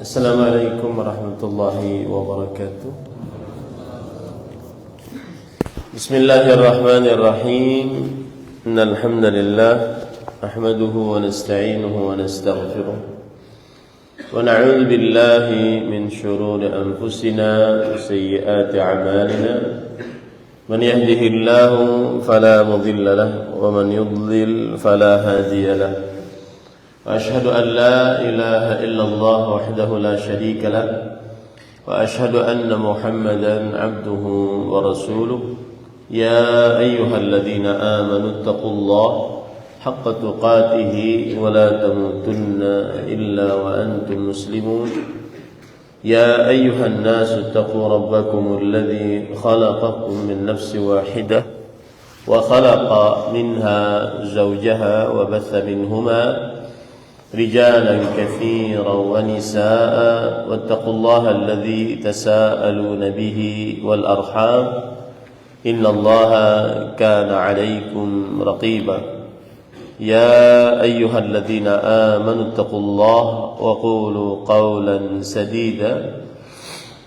Assalamualaikum warahmatullahi wabarakatuh. Bismillahirrahmanirrahim. Innal hamdalillah nahmaduhu wa nasta'inuhu wa nastaghfiruh wa na'udzu billahi min shururi anfusina wa sayyiati a'malina. Man yahdihillahu fala mudilla lahu wa man yudlil fala hadiya lahu. وأشهد أن لا إله إلا الله وحده لا شريك له وأشهد أن محمدا عبده ورسوله يا أيها الذين آمنوا اتقوا الله حق تقاته ولا تموتن إلا وأنتم مسلمون يا أيها الناس اتقوا ربكم الذي خلقكم من نفس واحدة وخلق منها زوجها وبث منهما رجالا كثيرا ونساء واتقوا الله الذي تساءلون به والأرحام إن الله كان عليكم رقيبا يا أيها الذين آمنوا اتقوا الله وقولوا قولا سديدا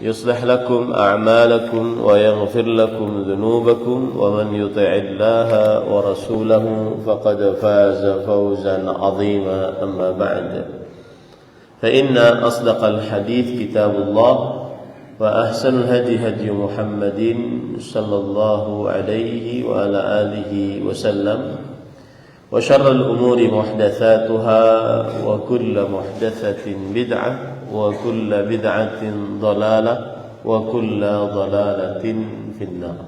يصلح لكم أعمالكم ويغفر لكم ذنوبكم ومن يطع الله ورسوله فقد فاز فوزا عظيما أما بعد فإن أصدق الحديث كتاب الله وأحسن الهدي هدي محمد صلى الله عليه وعلى آله وسلم وشر الأمور محدثاتها وكل محدثة بدعة وكل بدعة ضلالة وكل ضلالة في النار.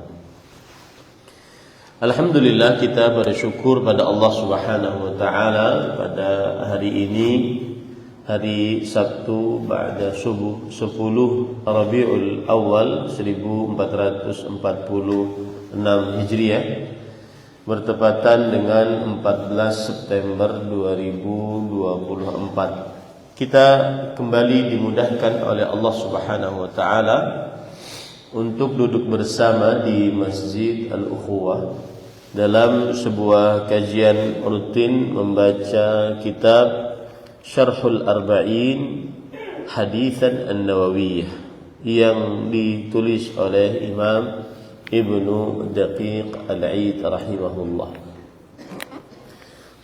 Alhamdulillah, kita bersyukur pada Allah Subhanahu wa taala pada hari ini, hari Sabtu ba'da subuh 10 Rabiul Awal 1446 Hijriah, bertepatan dengan 14 September 2024. Kita kembali dimudahkan oleh Allah Subhanahu wa taala untuk duduk bersama di Masjid Al-Ukhuwah dalam sebuah kajian rutin membaca kitab Syarhul Arba'in Haditsan An-Nawawiyah yang ditulis oleh Imam Ibnu Daqiq Al-Aid rahimahullah.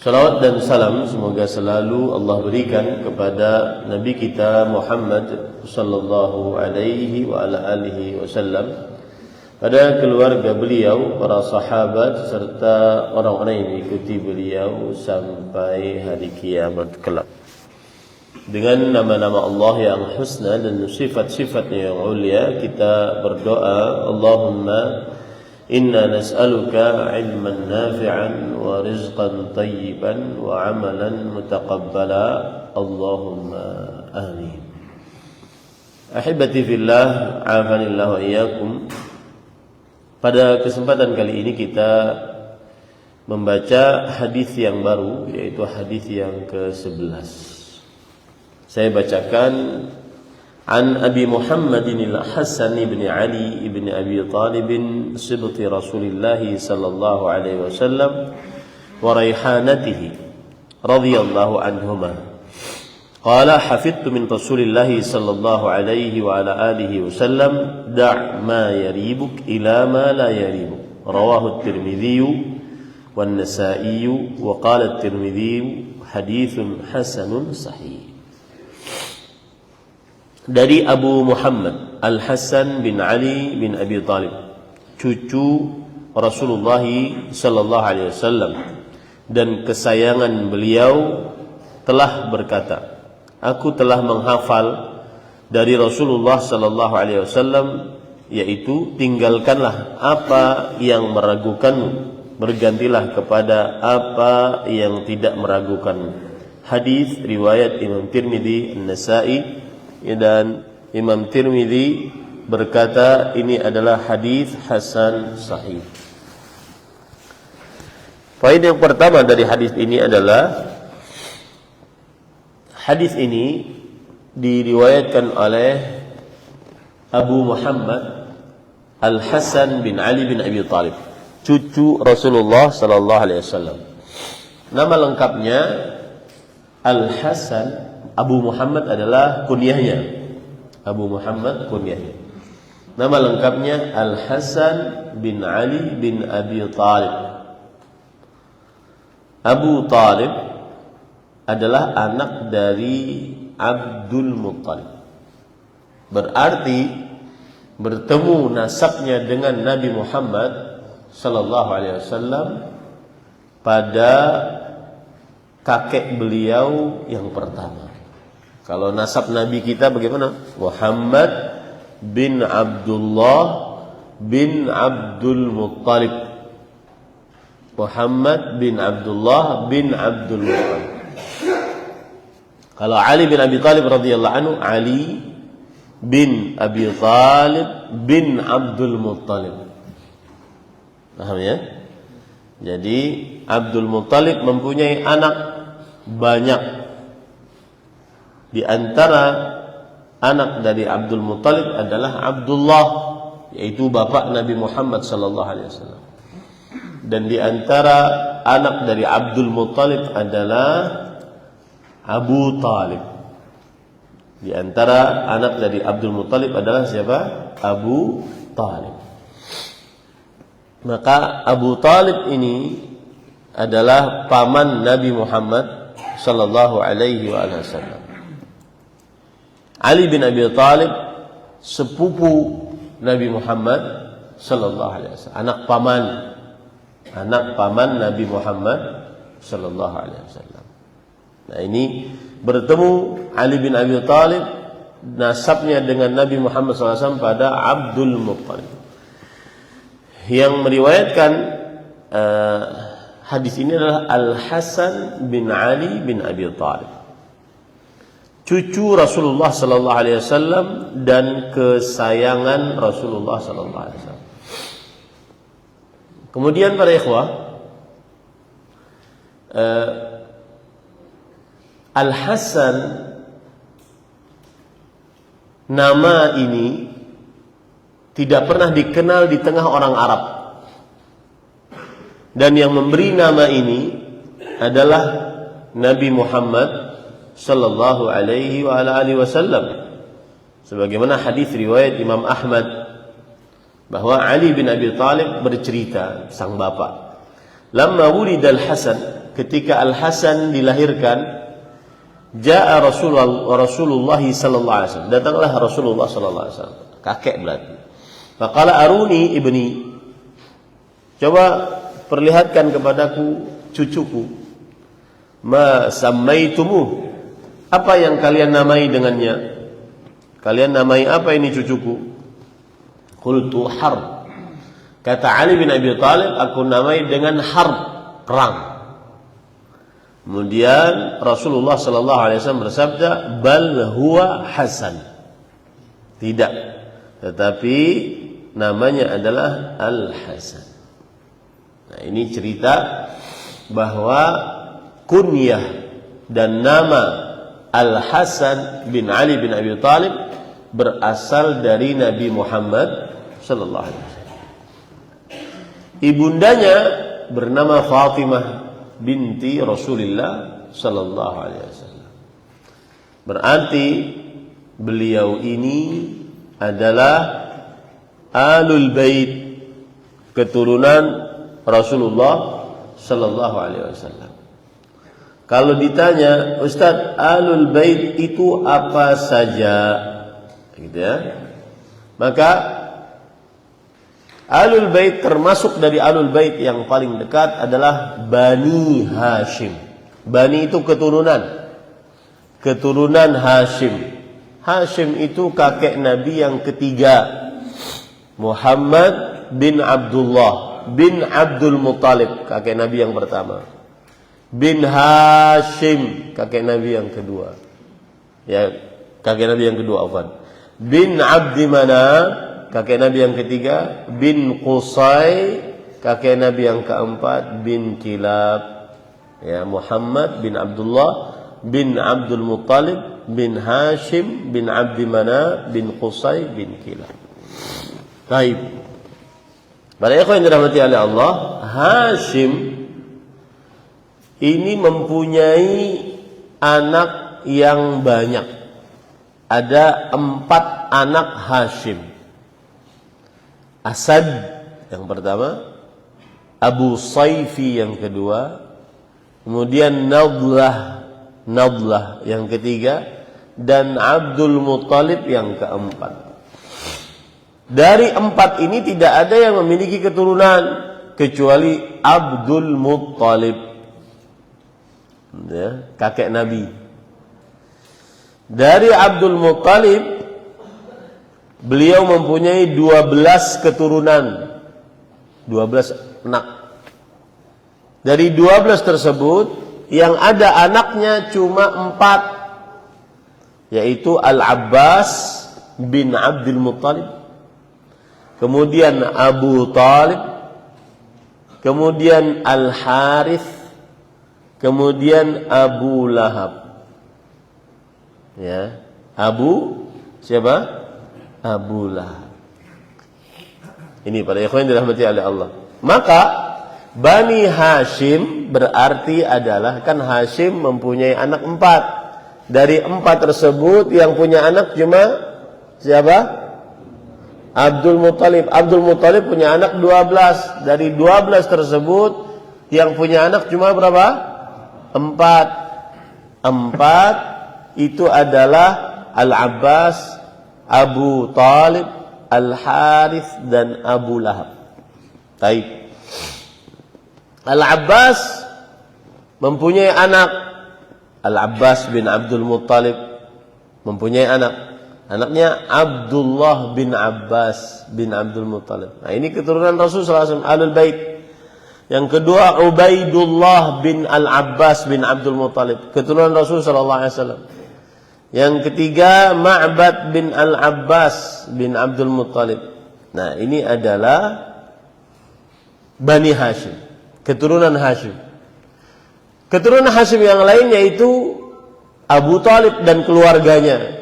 Salawat dan salam semoga selalu Allah berikan kepada Nabi kita Muhammad sallallahu alaihi wa ala alihi wasallam, pada keluarga beliau, para sahabat serta orang-orang yang mengikuti beliau sampai hari kiamat kelak. Dengan nama-nama Allah yang husna dan sifat-sifatnya yang mulia, kita berdoa, Allahumma inna nas'aluka ilman nafi'an wa rizqan tayyiban wa amalan mutaqabbala. Allahumma amin. Ahibati fillah, afanillah wa iyyakum. Pada kesempatan kali ini kita membaca hadis yang baru, yaitu hadis yang ke-11. Saya bacakan عن أبي محمد الحسن بن علي بن أبي طالب سبط رسول الله صلى الله عليه وسلم وريحانته رضي الله عنهما قال حفظت من رسول الله صلى الله عليه وعلى آله وسلم دع ما يريبك إلى ما لا يريبك رواه الترمذي والنسائي وقال الترمذي حديث حسن صحيح. Dari Abu Muhammad Al-Hasan bin Ali bin Abi Talib, cucu Rasulullah sallallahu alaihi wasallam dan kesayangan beliau, telah berkata, aku telah menghafal dari Rasulullah sallallahu alaihi wasallam, yaitu tinggalkanlah apa yang meragukanmu, bergantilah kepada apa yang tidak meragukanmu. Hadis riwayat Imam Tirmidzi, An-Nasa'i, dan Imam Tirmidzi berkata ini adalah hadis hasan sahih. Poin yang pertama dari hadis ini adalah hadis ini diriwayatkan oleh Abu Muhammad Al-Hasan bin Ali bin Abi Thalib, cucu Rasulullah sallallahu alaihi wasallam. Nama lengkapnya Al-Hasan, Abu Muhammad adalah kunyahnya. Abu Muhammad kunyahnya. Nama lengkapnya Al-Hasan bin Ali bin Abi Thalib. Abu Thalib adalah anak dari Abdul Muttalib. Berarti bertemu nasabnya dengan Nabi Muhammad sallallahu alaihi wasallam pada kakek beliau yang pertama. Kalau nasab Nabi kita bagaimana? Muhammad bin Abdullah bin Abdul Muttalib. Muhammad bin Abdullah bin Abdul Muttalib. Kalau Ali bin Abi Thalib radhiyallahu anhu, Ali bin Abi Thalib bin Abdul Muttalib. Paham ya? Jadi Abdul Muttalib mempunyai anak banyak. Di antara anak dari Abdul Muttalib adalah Abdullah, yaitu bapak Nabi Muhammad sallallahu alaihi wasallam. Dan di antara anak dari Abdul Muttalib adalah Abu Talib. Di antara anak dari Abdul Muttalib adalah siapa? Abu Talib. Maka Abu Talib ini adalah paman Nabi Muhammad sallallahu alaihi wasallam. Ali bin Abi Thalib sepupu Nabi Muhammad sallallahu alaihi wasallam, anak paman Nabi Muhammad sallallahu alaihi wasallam. Nah, ini bertemu Ali bin Abi Thalib nasabnya dengan Nabi Muhammad SAW pada Abdul Muttalib. Yang meriwayatkan hadis ini adalah Al-Hasan bin Ali bin Abi Thalib, cucu Rasulullah sallallahu alaihi wasallam dan kesayangan Rasulullah sallallahu alaihi wasallam. Kemudian para ikhwah, Al-Hasan, nama ini tidak pernah dikenal di tengah orang Arab. Dan yang memberi nama ini adalah Nabi Muhammad sallallahu alaihi wa ala alihi wasallam. Sebagaimana hadis riwayat Imam Ahmad bahwa Ali bin Abi Thalib bercerita, sang bapak, lamma wulidal Hasan, ketika Al-Hasan dilahirkan, Ja'a Rasulullah sallallahu alaihi wasallam, datanglah Rasulullah sallallahu alaihi wasallam, kakek berarti. Faqala aruni ibni, coba perlihatkan kepadaku cucuku. Ma sammaitumu, apa yang kalian namai dengannya? Kalian namai apa ini cucuku? Qultu Harb. Kata Ali bin Abi Thalib, aku namai dengan Harb, perang. Kemudian Rasulullah sallallahu alaihi wasallam bersabda, bal huwa Hasan. Tidak, tetapi namanya adalah Al-Hasan. Nah, ini cerita bahwa kunyah dan nama Al-Hasan bin Ali bin Abi Thalib berasal dari Nabi Muhammad sallallahu alaihi wasallam. Ibundanya bernama Fatimah binti Rasulullah sallallahu alaihi wasallam. Berarti beliau ini adalah Alul Bait, keturunan Rasulullah sallallahu alaihi wasallam. Kalau ditanya, Ustaz, Alul Bait itu apa saja? Gitu ya. Maka Alul Bait, termasuk dari Alul Bait yang paling dekat adalah Bani Hashim. Bani itu keturunan. Keturunan Hashim. Hashim itu kakek Nabi yang ketiga. Muhammad bin Abdullah bin Abdul Muttalib, kakek Nabi yang pertama. Bin Hashim, kakek Nabi yang kedua. Ya, kakek Nabi yang kedua, afwan. Bin Abdi Manaf, kakek Nabi yang ketiga. Bin Qusay, kakek Nabi yang keempat. Bin Kilab, ya, Muhammad bin Abdullah bin Abdul Muttalib bin Hashim bin Abdi Manaf bin Qusay bin Kilab. Baik. Para ikhwan yang dirahmati oleh Allah, Hashim ini mempunyai anak yang banyak. Ada 4 anak Hashim. Asad yang pertama, Abu Saifi yang kedua, kemudian Nadlah yang ketiga, dan Abdul Muttalib yang keempat. Dari 4 ini tidak ada yang memiliki keturunan kecuali Abdul Muttalib, ya, kakek Nabi. Dari Abdul Muttalib beliau mempunyai 12 keturunan, 12 anak. Dari 12 tersebut yang ada anaknya cuma 4, yaitu Al-Abbas bin Abdul Muttalib, kemudian Abu Talib, kemudian Al-Harith, kemudian Abu Lahab. Ya, Abu siapa? Abu Lahab. Ini para ikhwan dirahmati oleh Allah. Maka Bani Hashim berarti adalah, kan Hashim mempunyai anak 4. Dari 4 tersebut yang punya anak cuma siapa? Abdul Muttalib. Abdul Muttalib punya anak 12. Dari 12 tersebut yang punya anak cuma berapa? 4. 4 itu adalah Al-Abbas, Abu Talib, Al-Harith, dan Abu Lahab. Baik. Al-Abbas mempunyai anak. Al-Abbas bin Abdul Muttalib mempunyai anak. Anaknya Abdullah bin Abbas bin Abdul Muttalib. Nah, ini keturunan Rasulullah SAW, Ahlul Bait. Yang kedua Ubaidullah bin Al-Abbas bin Abdul Muttalib, keturunan Rasulullah SAW. Yang ketiga Ma'bad bin Al-Abbas bin Abdul Muttalib. Nah, ini adalah Bani Hashim, keturunan Hashim. Keturunan Hashim yang lain yaitu Abu Talib dan keluarganya.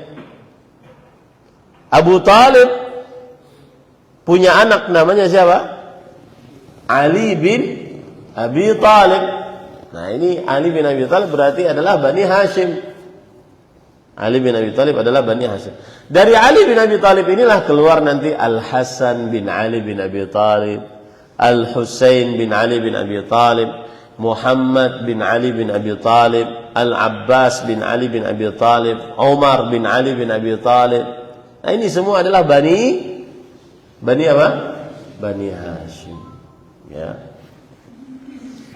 Abu Talib punya anak namanya siapa? Ali bin Abi Talib. Nah, ini Ali bin Abi Talib berarti adalah Bani Hashim. Ali bin Abi Talib adalah Bani Hashim. Dari Ali bin Abi Talib inilah keluar nanti Al-Hasan bin Ali bin Abi Talib, Al-Husain bin Ali bin Abi Talib, Muhammad bin Ali bin Abi Talib, Al-Abbas bin Ali bin Abi Talib, Umar bin Ali bin Abi Talib. Nah, ini semua adalah Bani apa? Bani Hashim. Ya.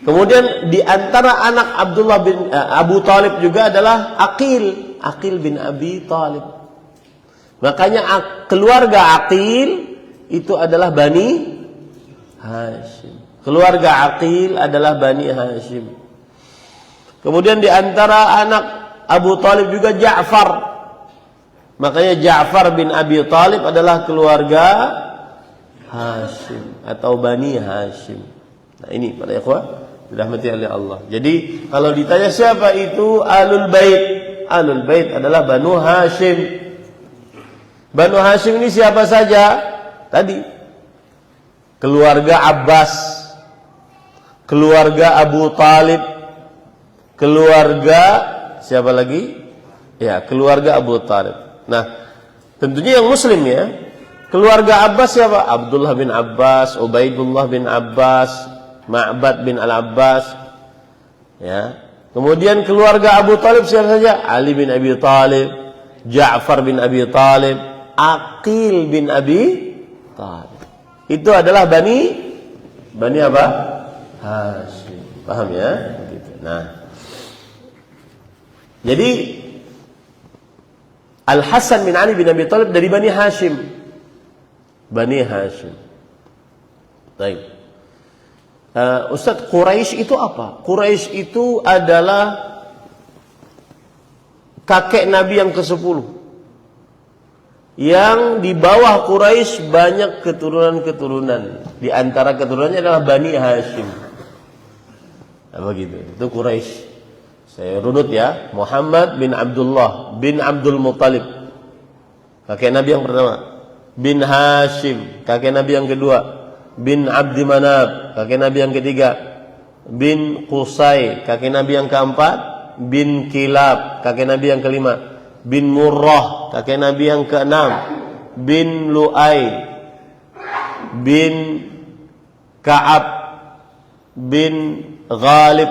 Kemudian di antara anak Abdullah bin Abu Talib juga adalah Aqil bin Abi Talib. Makanya keluarga Aqil itu adalah Bani Hashim. Keluarga Aqil adalah Bani Hashim. Kemudian di antara anak Abu Talib juga Ja'far. Makanya Ja'far bin Abi Talib adalah keluarga Hashim atau Bani Hashim. Nah, ini para ikhwah dirahmati oleh Allah. Jadi kalau ditanya siapa itu Ahlul Bait, Ahlul Bait adalah Banu Hashim. Banu Hashim ini siapa saja? Tadi keluarga Abbas, keluarga Abu Talib, keluarga siapa lagi? Ya, keluarga Abu Talib. Nah, tentunya yang muslim ya. Keluarga Abbas siapa? Abdullah bin Abbas, Ubaidullah bin Abbas, Ma'bad bin Al-Abbas. Ya. Kemudian keluarga Abu Talib siapa saja? Ali bin Abi Talib, Ja'far bin Abi Talib, Aqil bin Abi Talib. Itu adalah Bani apa? Hashim. Paham ya? Begitu. Nah. Jadi Al-Hasan bin Ali bin Abi Talib dari Bani Hashim. Bani Hashim. Baik. Ustaz, Quraisy itu apa? Quraisy itu adalah kakek Nabi yang ke-10. Yang di bawah Quraisy banyak keturunan-keturunan. Di antara keturunannya adalah Bani Hashim. Apa gitu? Itu Quraisy. Saya runut ya. Muhammad bin Abdullah bin Abdul Muttalib, kakek Nabi yang pertama. Bin Hashim, kakek Nabi yang kedua. bin Abdi Manaf, kakek Nabi yang ketiga. Bin Qusay, kakek Nabi yang keempat. Bin Kilab, kakek Nabi yang kelima. Bin Murrah, kakek Nabi yang keenam. Bin Lu'ay, bin Ka'ab, bin Ghalib,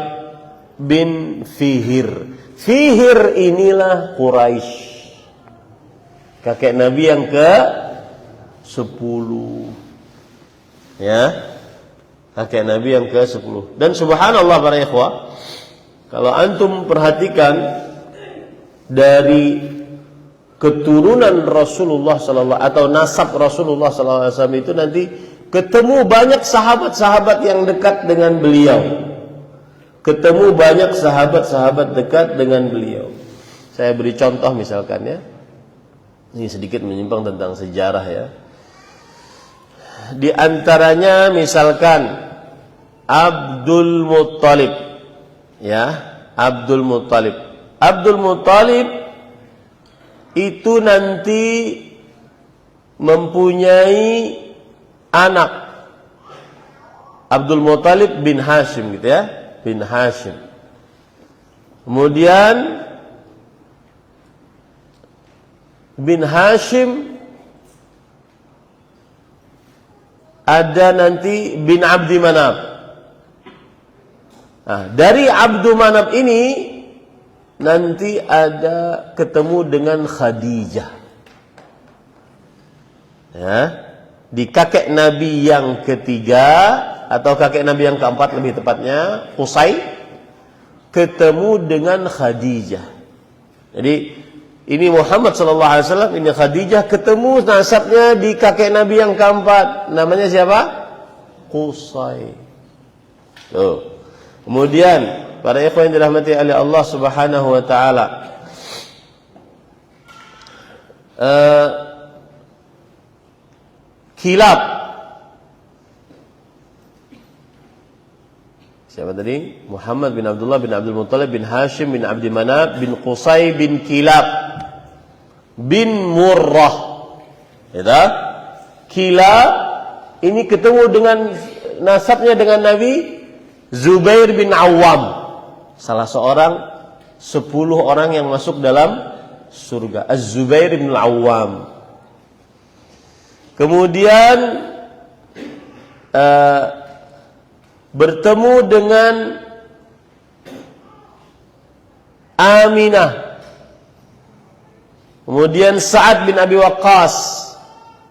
bin Fihir. Fihir inilah Quraisy, kakek Nabi yang ke-10. Ya, kakek Nabi yang ke-10. Dan subhanallah para ikhwah, kalau antum perhatikan dari keturunan Rasulullah sallallahu atau nasab Rasulullah sallallahu alaihi wasallam itu nanti ketemu banyak sahabat-sahabat yang dekat dengan beliau. Ketemu banyak sahabat-sahabat dekat dengan beliau. Saya beri contoh misalkan ya. Ini sedikit menyimpang tentang sejarah ya. Di antaranya misalkan Abdul Muttalib. Ya, Abdul Muttalib. Abdul Muttalib itu nanti mempunyai anak. Abdul Muttalib bin Hashim gitu ya, bin Hashim. Kemudian bin Hashim ada nanti bin Abdi Manaf. Nah, dari Abdu Manaf ini nanti ada ketemu dengan Khadijah. Ya, di kakek Nabi yang ketiga atau kakek Nabi yang keempat lebih tepatnya, Qusay, ketemu dengan Khadijah. Jadi ini Muhammad sallallahu alaihi wasallam, ini Khadijah, ketemu nasabnya di kakek Nabi yang keempat. Namanya siapa? Qusay. Tuh. Kemudian para ikhwan yang dirahmati oleh Allah Subhanahu wa taala, Kilab. Siapa tadi? Muhammad bin Abdullah bin Abdul Muttalib bin Hashim bin Abdi Manaf bin Qusay bin Kilab bin Murrah. Ya, Kilab ini ketemu dengan nasabnya dengan Nabi Zubair bin Awam, salah seorang 10 orang yang masuk dalam surga. Az-Zubair bin Awam. Kemudian bertemu dengan Aminah. Kemudian Sa'ad bin Abi Waqqas,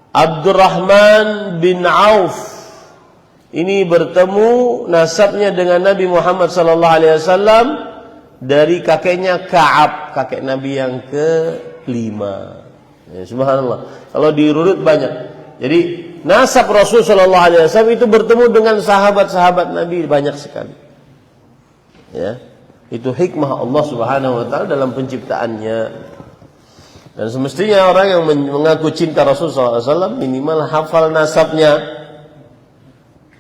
Abdurrahman bin Auf. Ini bertemu nasabnya dengan Nabi Muhammad sallallahu alaihi wasallam dari kakeknya Ka'ab, kakek Nabi yang ke-5. Ya, subhanallah. Kalau diurut banyak. Jadi nasab Rasul sallallahu alaihi wasallam itu bertemu dengan sahabat-sahabat Nabi banyak sekali. Ya. Itu hikmah Allah Subhanahu wa taala dalam penciptaannya. Dan semestinya orang yang mengaku cinta Rasul sallallahu alaihi wasallam minimal hafal nasabnya.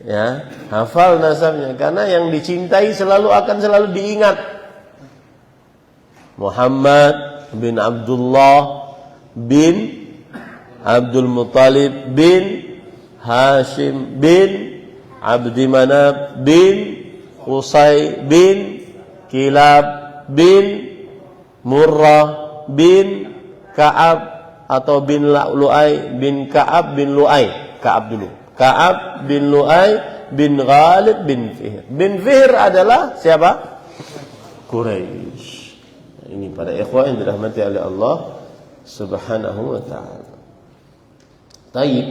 Ya, hafal nasabnya, karena yang dicintai akan selalu diingat. Muhammad bin Abdullah bin Abdul Muttalib bin Hashim bin Abdi Manaf bin Qusay bin Kilab bin Murrah bin Ka'ab atau bin Lu'ay bin Ka'ab bin Lu'ay. Ka'ab dulu. Ka'ab bin Lu'ay bin Ghalib bin Fihir. Bin Fihir adalah siapa? Quraisy. Ini para ikhwah yang dirahmati oleh Allah Subhanahu wa taala. Baik.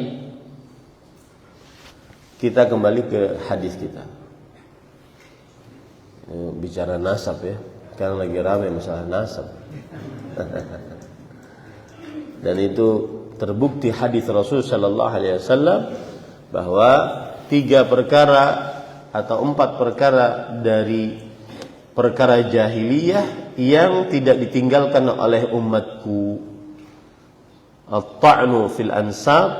Kita kembali ke hadis kita. Bicara nasab ya. Sekarang lagi ramai masalah nasab. Dan itu terbukti hadis Rasul sallallahu alaihi wasallam bahwa 3 perkara atau 4 perkara dari perkara jahiliyah yang tidak ditinggalkan oleh umatku. At-ta'nu fil ansab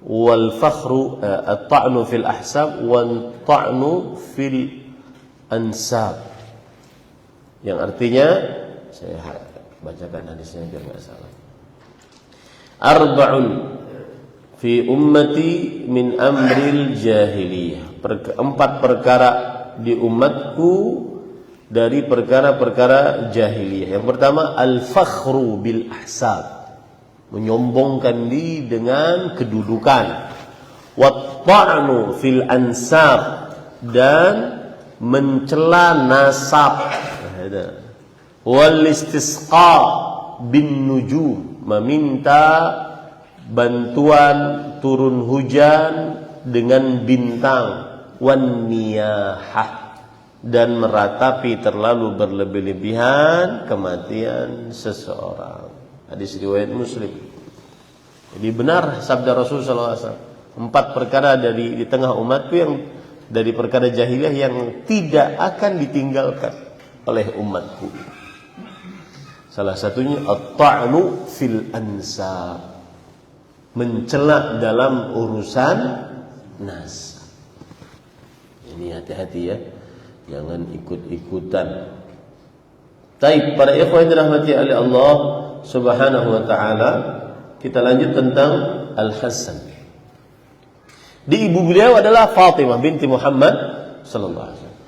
wal fakhru, at-ta'nu fil ahsab wal ta'nu fil ansab. Yang artinya, saya bacakan hadisnya biar enggak salah. Arba'un fi ummati min amril jahiliyah. 4 perkara di umatku dari perkara-perkara jahiliyah. Yang pertama, al-fakhru bil ahsab, menyombongkan diri dengan kedudukan. Wat-ta'nu fil ansab, dan mencela nasab. Wal istisqa bin nujum, meminta bantuan turun hujan dengan bintang. Wan niyahah, dan meratapi terlalu berlebih-lebihan kematian seseorang. Hadis riwayat Muslim. Jadi benar sabda Rasulullah SAW, 4 perkara di tengah umatku yang dari perkara jahiliyah yang tidak akan ditinggalkan oleh umatku. Salah satunya at-ta'nu fil ansab, mencela dalam urusan nasab. Ini hati-hati ya, jangan ikut-ikutan. Taib, para ikhwan yang dirahmati oleh Allah Subhanahu wa taala, kita lanjut tentang Al-Hasan. Di ibu beliau adalah Fatimah binti Muhammad sallallahu alaihi wasallam.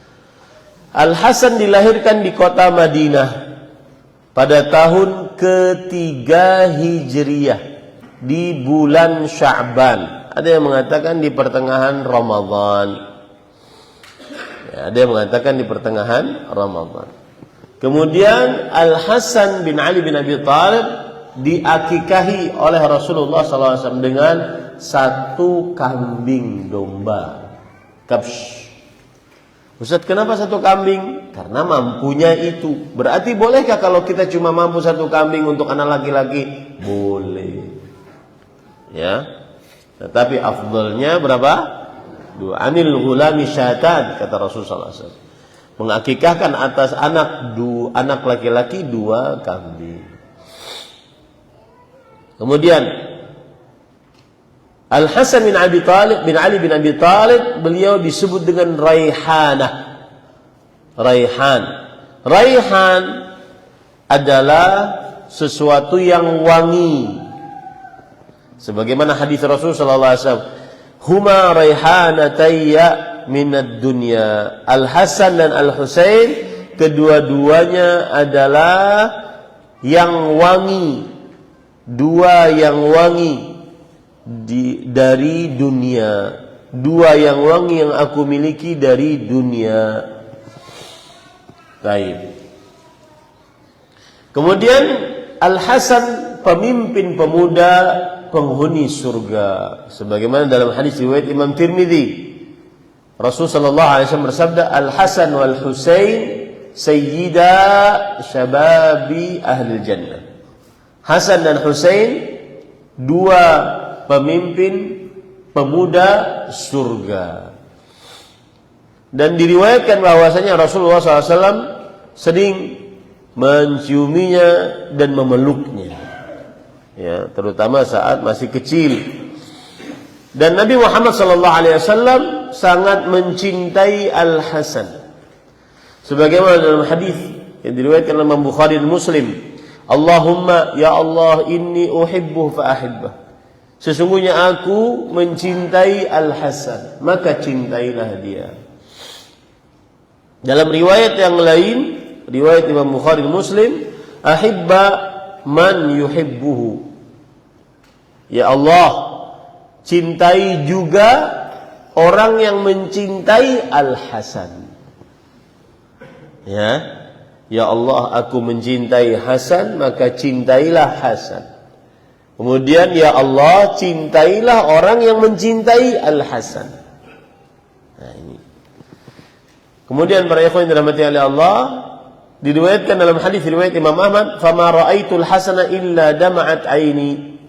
Al-Hasan dilahirkan di kota Madinah pada tahun ke-3 Hijriyah di bulan Sya'ban. Ada yang mengatakan di pertengahan Ramadan. Ya, ada yang mengatakan di pertengahan Ramadan. Kemudian Al-Hasan bin Ali bin Abi Thalib diakikahi oleh Rasulullah SAW dengan 1 kambing domba. Kabsh. Ustaz, kenapa 1 kambing? Karena mampunya itu. Berarti bolehkah kalau kita cuma mampu 1 kambing untuk anak laki-laki? Boleh. Ya. Tetapi afdalnya berapa? 2. Anil ghulami syatan, kata Rasulullah SAW. Mengakikahkan atas anak laki-laki 2 kambing. Kemudian Al-Hasan bin Ali bin Abi Thalib, beliau disebut dengan Raihanah. Raihan adalah sesuatu yang wangi. Sebagaimana hadis Rasulullah sallallahu alaihi wasallam, huma raihanatayya minad dunya. Al-Hasan dan Al-Husain, kedua-duanya adalah yang wangi, 2 yang wangi dari dunia, 2 yang wangi yang aku miliki dari dunia. Baik. Kemudian Al-Hasan pemimpin pemuda penghuni surga, sebagaimana dalam hadis riwayat Imam Tirmidzi. Rasul sallallahu alaihi wasallam bersabda, Al-Hasan wal Husain sayyida syababi ahli jannah. Hasan dan Husain 2 pemimpin pemuda surga. Dan diriwayatkan bahwasanya Rasulullah SAW sering menciuminya dan memeluknya, ya, terutama saat masih kecil. Dan Nabi Muhammad SAW sangat mencintai Al-Hasan, sebagaimana dalam hadis yang diriwayatkan oleh Imam Bukhari dan Muslim, Allahumma ya Allah inni uhibbuhu fa ahibbah. Sesungguhnya aku mencintai Al-Hasan, maka cintailah dia. Dalam riwayat yang lain, riwayat Imam Bukhari dan Muslim, ahibba man yuhibbuhu. Ya Allah, cintai juga orang yang mencintai Al-Hasan. Ya Allah, aku mencintai Hasan, maka cintailah Hasan. Kemudian ya Allah, cintailah orang yang mencintai Al-Hasan. Nah ini. Kemudian para ikhwan yang dirahmati oleh Allah, diriwayatkan dalam hadis riwayat Imam Ahmad, "Fama ra'aitul hasana illa dama'at aini."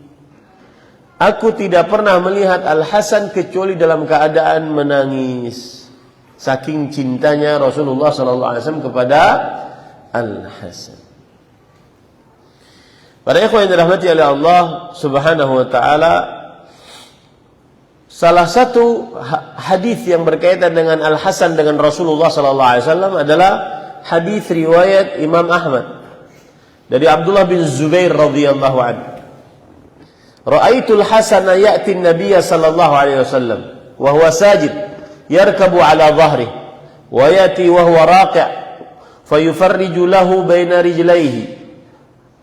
Aku tidak pernah melihat Al-Hasan kecuali dalam keadaan menangis, saking cintanya Rasulullah SAW kepada Al-Hasan. Para ikhwan yang dirahmati oleh Allah Subhanahu wa taala, salah satu hadis yang berkaitan dengan Al-Hasan dengan Rasulullah SAW adalah hadis riwayat Imam Ahmad dari Abdullah bin Zubair radhiyallahu anhu. Ra'aitul Hasan ya'ti an-nabiy sallallahu alaihi wasallam wa huwa sajid yarkabu ala dhahrihi wa yati wa huwa raqi' fayufarriju lahu baina rijlaihi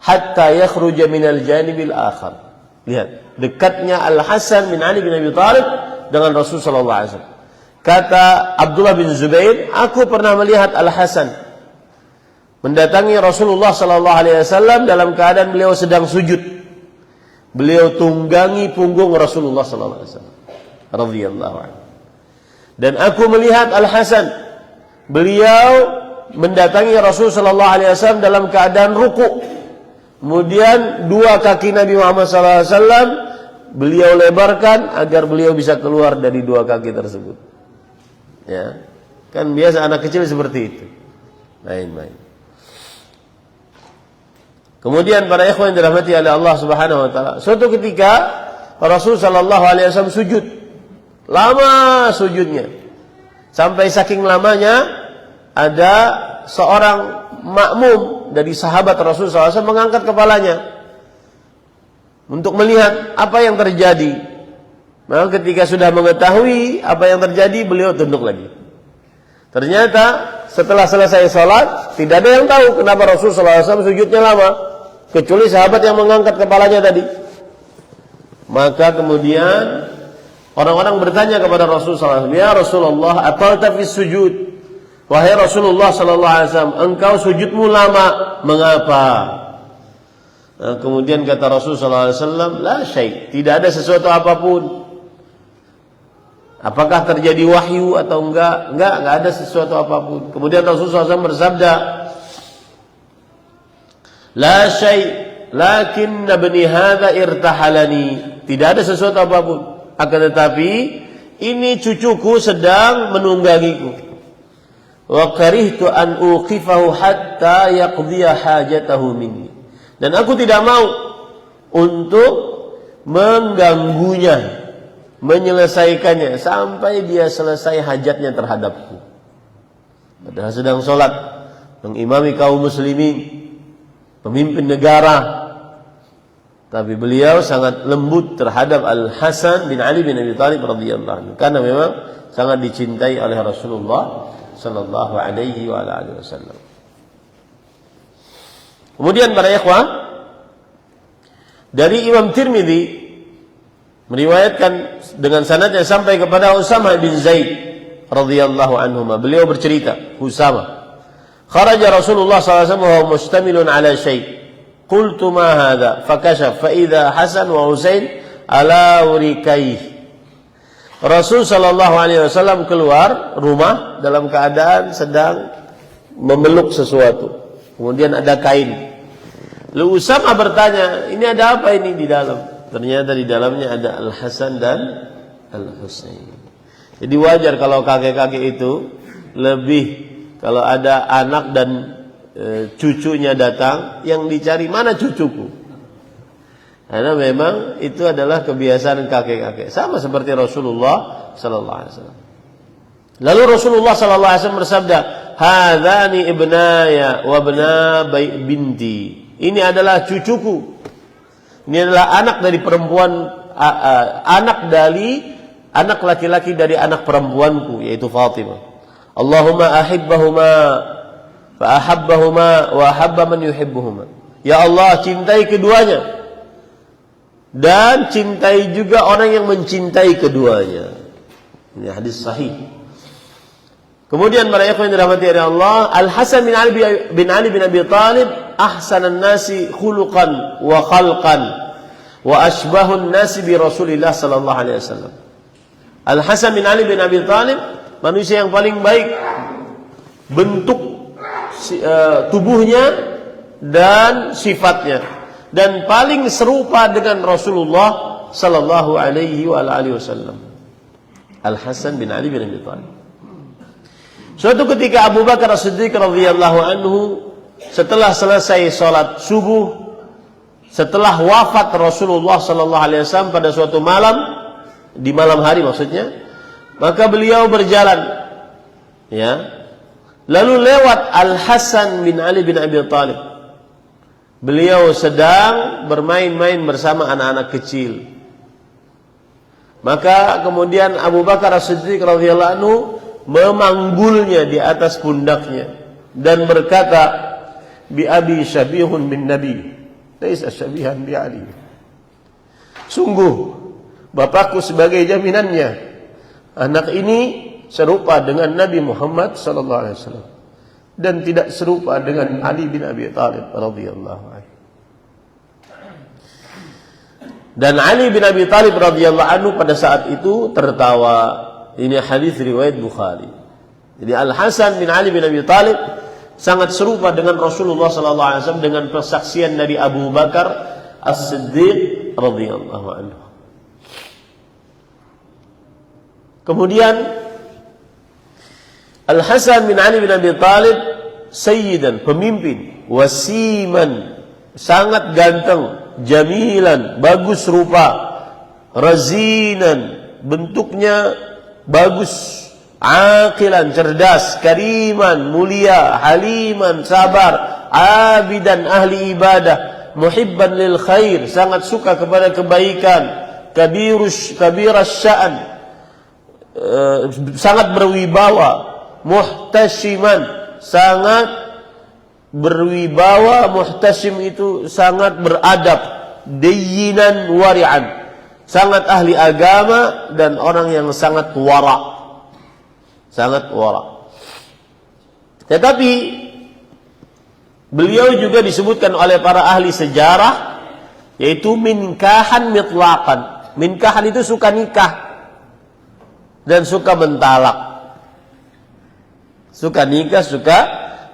hatta yakhruja min al-janib al-akhar. Lihat, dekatnya Al-Hasan bin Ali bin Abi Thalib dengan Rasul sallallahu alaihi wasallam. Kata Abdullah bin Zubair, aku pernah melihat Al-Hasan mendatangi Rasulullah sallallahu alaihi wasallam dalam keadaan beliau sedang sujud. Beliau tunggangi punggung Rasulullah sallallahu alaihi wasallam radhiyallahu anhu. Dan aku melihat Al-Hasan, beliau mendatangi Rasul sallallahu alaihi wasallam dalam keadaan ruku'. Kemudian dua kaki Nabi Muhammad sallallahu alaihi wasallam beliau lebarkan agar beliau bisa keluar dari dua kaki tersebut. Ya. Kan biasa anak kecil seperti itu. Main-main. Kemudian para ikhwan yang dirahmati oleh Allah Subhanahu wa taala, suatu ketika Rasul sallallahu alaihi wasallam sujud. Lama sujudnya. Sampai saking lamanya ada seorang makmum dari sahabat Rasul sallallahu alaihi wasallam mengangkat kepalanya untuk melihat apa yang terjadi. Maka ketika sudah mengetahui apa yang terjadi, beliau tunduk lagi. Ternyata setelah selesai sholat, tidak ada yang tahu kenapa Rasul sallallahu alaihi wasallam sujudnya lama, kecuali sahabat yang mengangkat kepalanya tadi. Maka kemudian orang-orang bertanya kepada Rasul sallallahu alaihi wasallam, "Ya Rasulullah, atalta fi sujud?" Wahai Rasulullah sallallahu alaihi wasallam, engkau sujudmu lama, mengapa? Nah, kemudian kata Rasul sallallahu alaihi wasallam, "La syai', tidak ada sesuatu apapun." Apakah terjadi wahyu atau enggak? Enggak ada sesuatu apapun. Kemudian Rasul sallallahu alaihi wasallam bersabda, "La syai', lakin ibni hadza irtahalani." Tidak ada sesuatu apapun, akan tetapi ini cucuku sedang menunggangiku. Wa karihtu an uqifahu hatta yaqdiya hajatahu minni. Dan aku tidak mau untuk mengganggunya, menyelesaikannya sampai dia selesai hajatnya terhadapku. Padahal sedang sholat, mengimami kaum muslimin, pemimpin negara, tapi beliau sangat lembut terhadap Al-Hasan bin Ali bin Abi Thalib radhiyallahu anhu, karena memang sangat dicintai oleh Rasulullah sallallahu alaihi wa alihi wasallam. Kemudian para ikhwah, dari Imam Tirmidzi meriwayatkan dengan sanadnya sampai kepada Usamah bin Zaid radhiyallahu anhuma. Beliau bercerita, Usamah, kharaja Rasulullah sallallahu alaihi wasallam wa mustamilun ala syai'. Qultu ma hadha? Fakashaf fa idza Hasan wa Husain ala urikaihi. Rasul sallallahu alaihi wasallam keluar rumah dalam keadaan sedang memeluk sesuatu. Kemudian ada kain. Lalu Usamah bertanya, "Ini ada apa ini di dalam?" Ternyata di dalamnya ada Al-Hasan dan Al-Husain. Jadi wajar kalau kakek-kakek itu lebih, kalau ada anak dan cucunya datang, yang dicari mana cucuku. Karena memang itu adalah kebiasaan kakek-kakek. Sama seperti Rasulullah sallallahu alaihi wasallam. Lalu Rasulullah sallallahu alaihi wasallam bersabda, "Hadzani ibnaya wa ibna binti." Ini adalah cucuku. Ini adalah anak dari perempuan, anak laki-laki dari anak perempuanku, yaitu Fatimah. Allahumma ahibbahuma fa ahabbahuma wa ahabba man yuhibbuhuma. Ya Allah, cintai keduanya dan cintai juga orang yang mencintai keduanya. Ini hadis sahih. Kemudian para ikhwan yang dirahmati oleh Allah, Al-Hasan bin Ali bin Abi Thalib ahsanan nasi khuluqan wa khalqan wa asbahun nasi bi Rasulillah sallallahu alaihi wasallam. Al-Hasan bin Ali bin Abi Thalib manusia yang paling baik bentuk tubuhnya dan sifatnya, dan paling serupa dengan Rasulullah sallallahu alaihi wasallam. Al-Hasan bin Ali bin Abi Thalib. Suatu ketika Abu Bakar As-Siddiq radhiyallahu anhu setelah selesai salat subuh, setelah wafat Rasulullah sallallahu alaihi wasallam pada suatu malam, di malam hari maksudnya, maka beliau berjalan, ya. Lalu lewat Al-Hasan bin Ali bin Abi Thalib. beliau sedang bermain-main bersama anak-anak kecil. Maka kemudian Abu Bakar As-Siddiq radhiyallahu anhu memanggulnya di atas pundaknya dan berkata, bi abi syabihun bin nabi, laisa syabihan bi Ali. Sungguh bapakku sebagai jaminannya, anak ini serupa dengan Nabi Muhammad sallallahu alaihi wasallam dan tidak serupa dengan Ali bin Abi Thalib radhiyallahu anhu. Dan Ali bin Abi Thalib radhiyallahu anhu pada saat itu tertawa. Ini hadis riwayat Bukhari. Jadi Al Hasan bin Ali bin Abi Thalib sangat serupa dengan Rasulullah sallallahu alaihi wasallam dengan persaksian dari Abu Bakar As-Siddiq radhiyallahu anhu. Kemudian Al Hasan bin Ali bin Abi Thalib sayyidan, pemimpin, wasiman, sangat ganteng, jamilan, bagus rupa, razinan, bentuknya bagus, aqilan, cerdas, kariman, mulia, haliman, sabar, abidan, ahli ibadah, muhibban lil khair, sangat suka kepada kebaikan, kabiras sya'an, sangat berwibawa, muhtashiman, sangat berwibawa, muhtasim itu sangat beradab, dayyinan wari'an, sangat ahli agama dan orang yang sangat wara. Sangat wara. Tetapi beliau juga disebutkan oleh para ahli sejarah yaitu minkahan mitlaqan. Minkahan itu suka nikah dan suka mentalak. Suka nikah, suka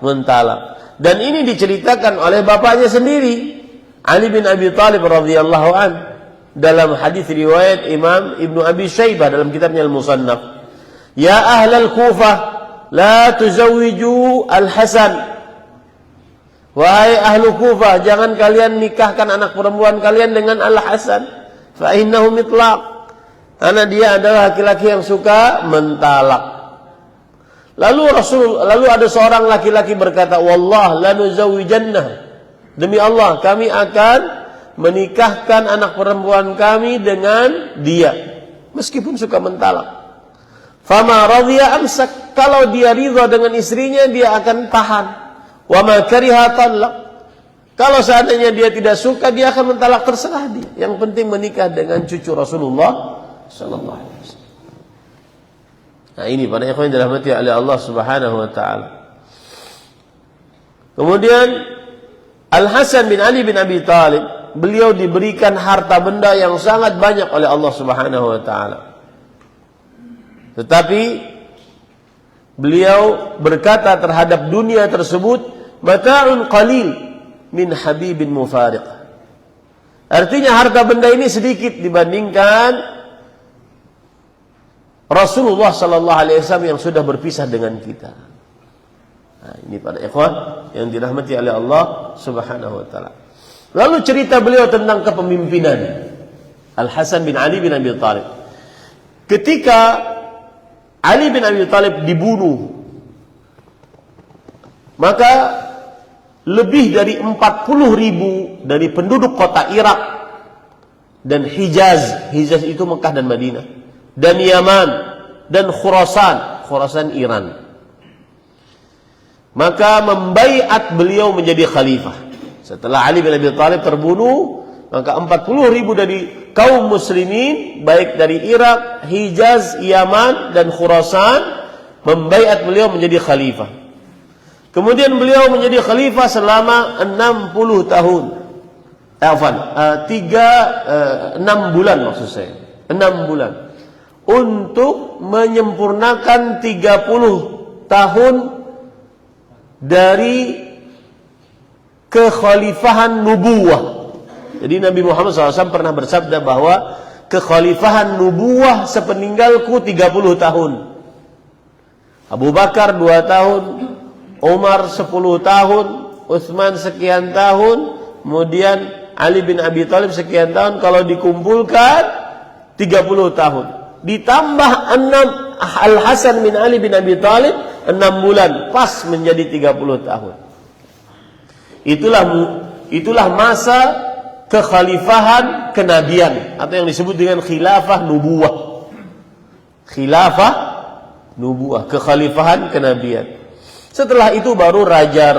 mentalak. Dan ini diceritakan oleh bapaknya sendiri, Ali bin Abi Thalib radhiyallahu an, dalam hadis riwayat Imam Ibnu Abi Syaibah dalam kitabnya Al-Musannaf. Ya ahlal Kufah, la tuzawwiju Al-Hasan. Wahai ahlu Kufah, jangan kalian nikahkan anak perempuan kalian dengan Al-Hasan. Fa innahu mitlaq. Karena dia adalah laki-laki yang suka mentalak. Lalu ada seorang laki-laki berkata, wallah lanuzawwijannah, demi Allah kami akan menikahkan anak perempuan kami dengan dia meskipun suka mentalak. Fama radhiya amsak, kalau dia ridha dengan istrinya dia akan tahan. Wa ma kariha talaq, kalau seandainya dia tidak suka dia akan mentalak, terserah dia. Yang penting menikah dengan cucu Rasulullah sallallahu alaihi wasallam. Nah ini para ikhwan yang dirahmati oleh Allah Subhanahu wa taala. Kemudian Al Hasan bin Ali bin Abi Thalib, beliau diberikan harta benda yang sangat banyak oleh Allah Subhanahu wa taala. Tetapi beliau berkata terhadap dunia tersebut, mata'un qalil min habibin mufariq. Artinya harta benda ini sedikit dibandingkan Rasulullah sallallahu alaihi wasallam yang sudah berpisah dengan kita. Nah, ini para ikhwan yang dirahmati oleh Allah Subhanahu wa taala. Lalu cerita beliau tentang kepemimpinan Al Hasan bin Ali bin Abi Thalib. Ketika Ali bin Abi Thalib dibunuh, maka lebih dari 40.000 dari penduduk kota Irak dan Hijaz itu Mekah dan Madinah, dan Yaman dan Khurasan Iran, maka membaiat beliau menjadi khalifah. Setelah Ali bin Abi Thalib terbunuh, maka 40.000 dari kaum muslimin baik dari Irak, Hijaz, Yaman dan Khurasan membaiat beliau menjadi khalifah. Kemudian beliau menjadi khalifah selama 60 tahun. 6 bulan maksud saya. 6 bulan. Untuk menyempurnakan 30 tahun dari kekhalifahan nubuwah. Jadi Nabi Muhammad SAW pernah bersabda bahwa kekhalifahan nubuwah sepeninggalku 30 tahun. Abu Bakar 2 tahun, Umar 10 tahun, Utsman sekian tahun, kemudian Ali bin Abi Thalib sekian tahun. Kalau dikumpulkan 30 tahun. Ditambah 6 Al Hasan bin Ali bin Abi Thalib 6 bulan, pas menjadi 30 tahun. Itulah itulah masa kekhalifahan kenabian atau yang disebut dengan khilafah nubuwah. Khilafah nubuwah, kekhalifahan kenabian. Setelah itu baru raja.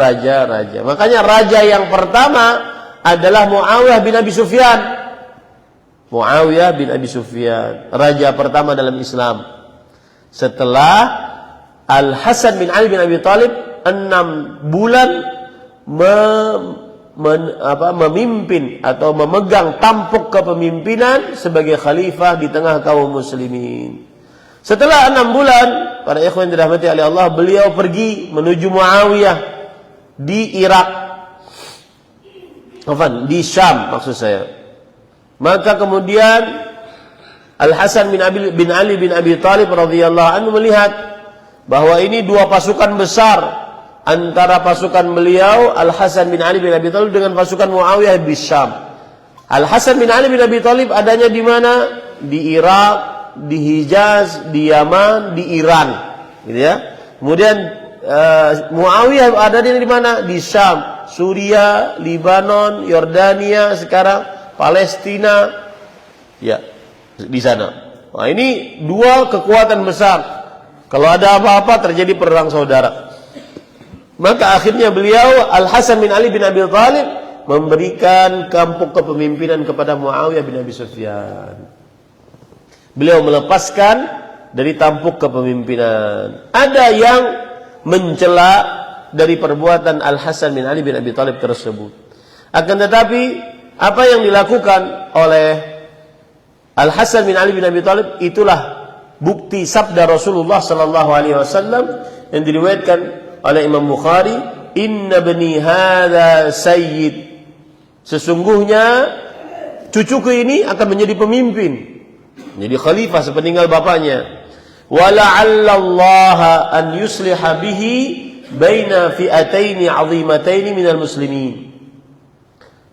Makanya raja yang pertama adalah Muawiyah bin Abi Sufyan. Muawiyah bin Abi Sufyan, raja pertama dalam Islam. Setelah Al-Hasan bin Ali bin Abi Thalib 6 bulan memimpin atau memegang tampuk kepemimpinan sebagai khalifah di tengah kaum muslimin. Setelah 6 bulan, para ikhwan yang dirahmati oleh Allah, beliau pergi menuju Muawiyah di Irak. Di Syam maksud saya. Maka kemudian Al-Hasan bin Ali bin Abi Thalib radhiyallahu anhu melihat bahwa ini dua pasukan besar antara pasukan beliau Al-Hasan bin Ali bin Abi Thalib dengan pasukan Muawiyah di Syam. Al-Hasan bin Ali bin Abi Thalib adanya di mana? Di Irak, di Hijaz, di Yaman, di Iran, gitu ya. Kemudian Muawiyah ada di mana? Di Syam, Suria, Libanon, Yordania, sekarang Palestina, ya, di sana. Nah, ini dua kekuatan besar. Kalau ada apa-apa terjadi perang saudara. Maka akhirnya beliau Al-Hasan bin Ali bin Abi Thalib memberikan tampuk kepemimpinan kepada Muawiyah bin Abi Sufyan. Beliau melepaskan dari tampuk kepemimpinan. Ada yang mencela dari perbuatan Al-Hasan bin Ali bin Abi Thalib tersebut. Akan tetapi apa yang dilakukan oleh Al-Hasan bin Ali bin Abi Thalib itulah bukti sabda Rasulullah sallallahu alaihi wasallam yang diriwayatkan oleh Imam Bukhari, "Inna bani hadza sayyid." Sesungguhnya cucuku ini akan menjadi pemimpin, menjadi khalifah sepeninggal bapaknya. Wa la'allallaha an yusliha bihi baina fi'ataini 'azimataini minal muslimin.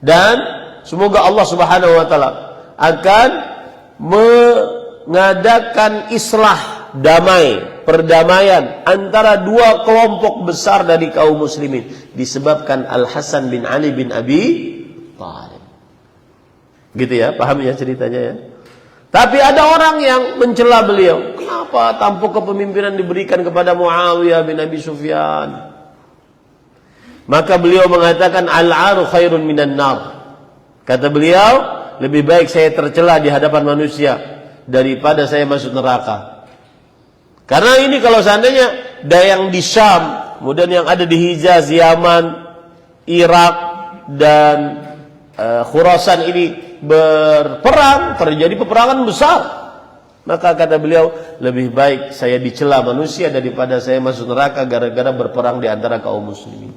Dan semoga Allah Subhanahu wa taala akan mengadakan islah, damai, perdamaian antara dua kelompok besar dari kaum muslimin disebabkan Al-Hasan bin Ali bin Abi Thalib. Gitu ya, paham ya ceritanya ya. Tapi ada orang yang mencela beliau. Kenapa tampuk kepemimpinan diberikan kepada Muawiyah bin Abi Sufyan? Maka beliau mengatakan al-'aru khairun minan nar. Kata beliau, lebih baik saya tercela di hadapan manusia daripada saya masuk neraka. Karena ini kalau seandainya yang di Syam, kemudian yang ada di Hijaz, Yaman, Irak dan Khurasan ini berperang, terjadi peperangan besar. Maka kata beliau, lebih baik saya dicela manusia daripada saya masuk neraka gara-gara berperang di antara kaum muslimin.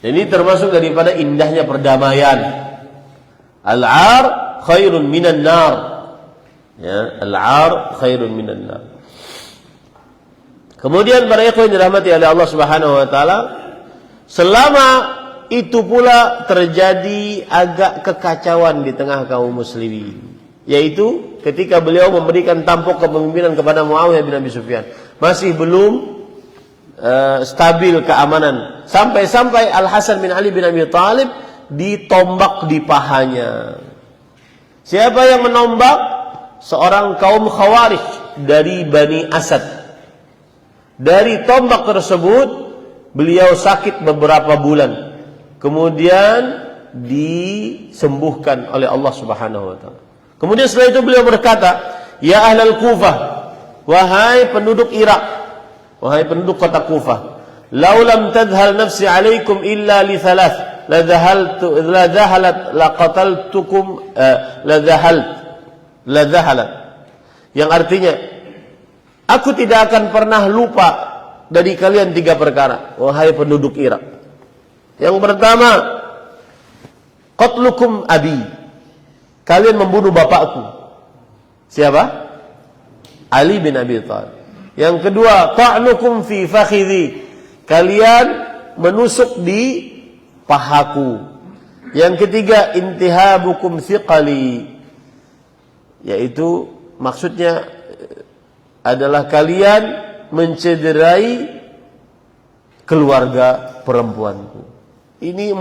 Dan ini termasuk daripada indahnya perdamaian. Al-'ar khairun minan nar. Ya, al-'ar khairun minan nar. Kemudian para ikhwan dirahmati oleh Allah Subhanahu wa taala, selama itu pula terjadi agak kekacauan di tengah kaum muslimin, yaitu ketika beliau memberikan tampuk kepemimpinan kepada Muawiyah bin Abi Sufyan. Masih belum stabil keamanan, sampai-sampai Al-Hasan bin Ali bin Abi Thalib ditombak di pahanya. Siapa yang menombak? Seorang kaum Khawarij dari Bani Asad. Dari tombak tersebut beliau sakit beberapa bulan, kemudian disembuhkan oleh Allah Subhanahu wa taala. Kemudian setelah itu beliau berkata, "Ya ahlal Kufah, wahai penduduk Irak, wahai penduduk kota Kufah, lau lam tadhal nafsi alaikum illa li thalath, la dhahalat laqataltukum la dhahalat." Yang artinya, aku tidak akan pernah lupa dari kalian 3 perkara, wahai penduduk Irak. Yang pertama, qatlukum abi, kalian membunuh bapakku. Siapa? Ali bin Abi Thalib. Yang kedua, ta'nukum fi fakhidhi, kalian menusuk di pahaku. Yang ketiga, intihabukum thiqali, yaitu maksudnya adalah kalian mencederai keluarga perempuanku. Ini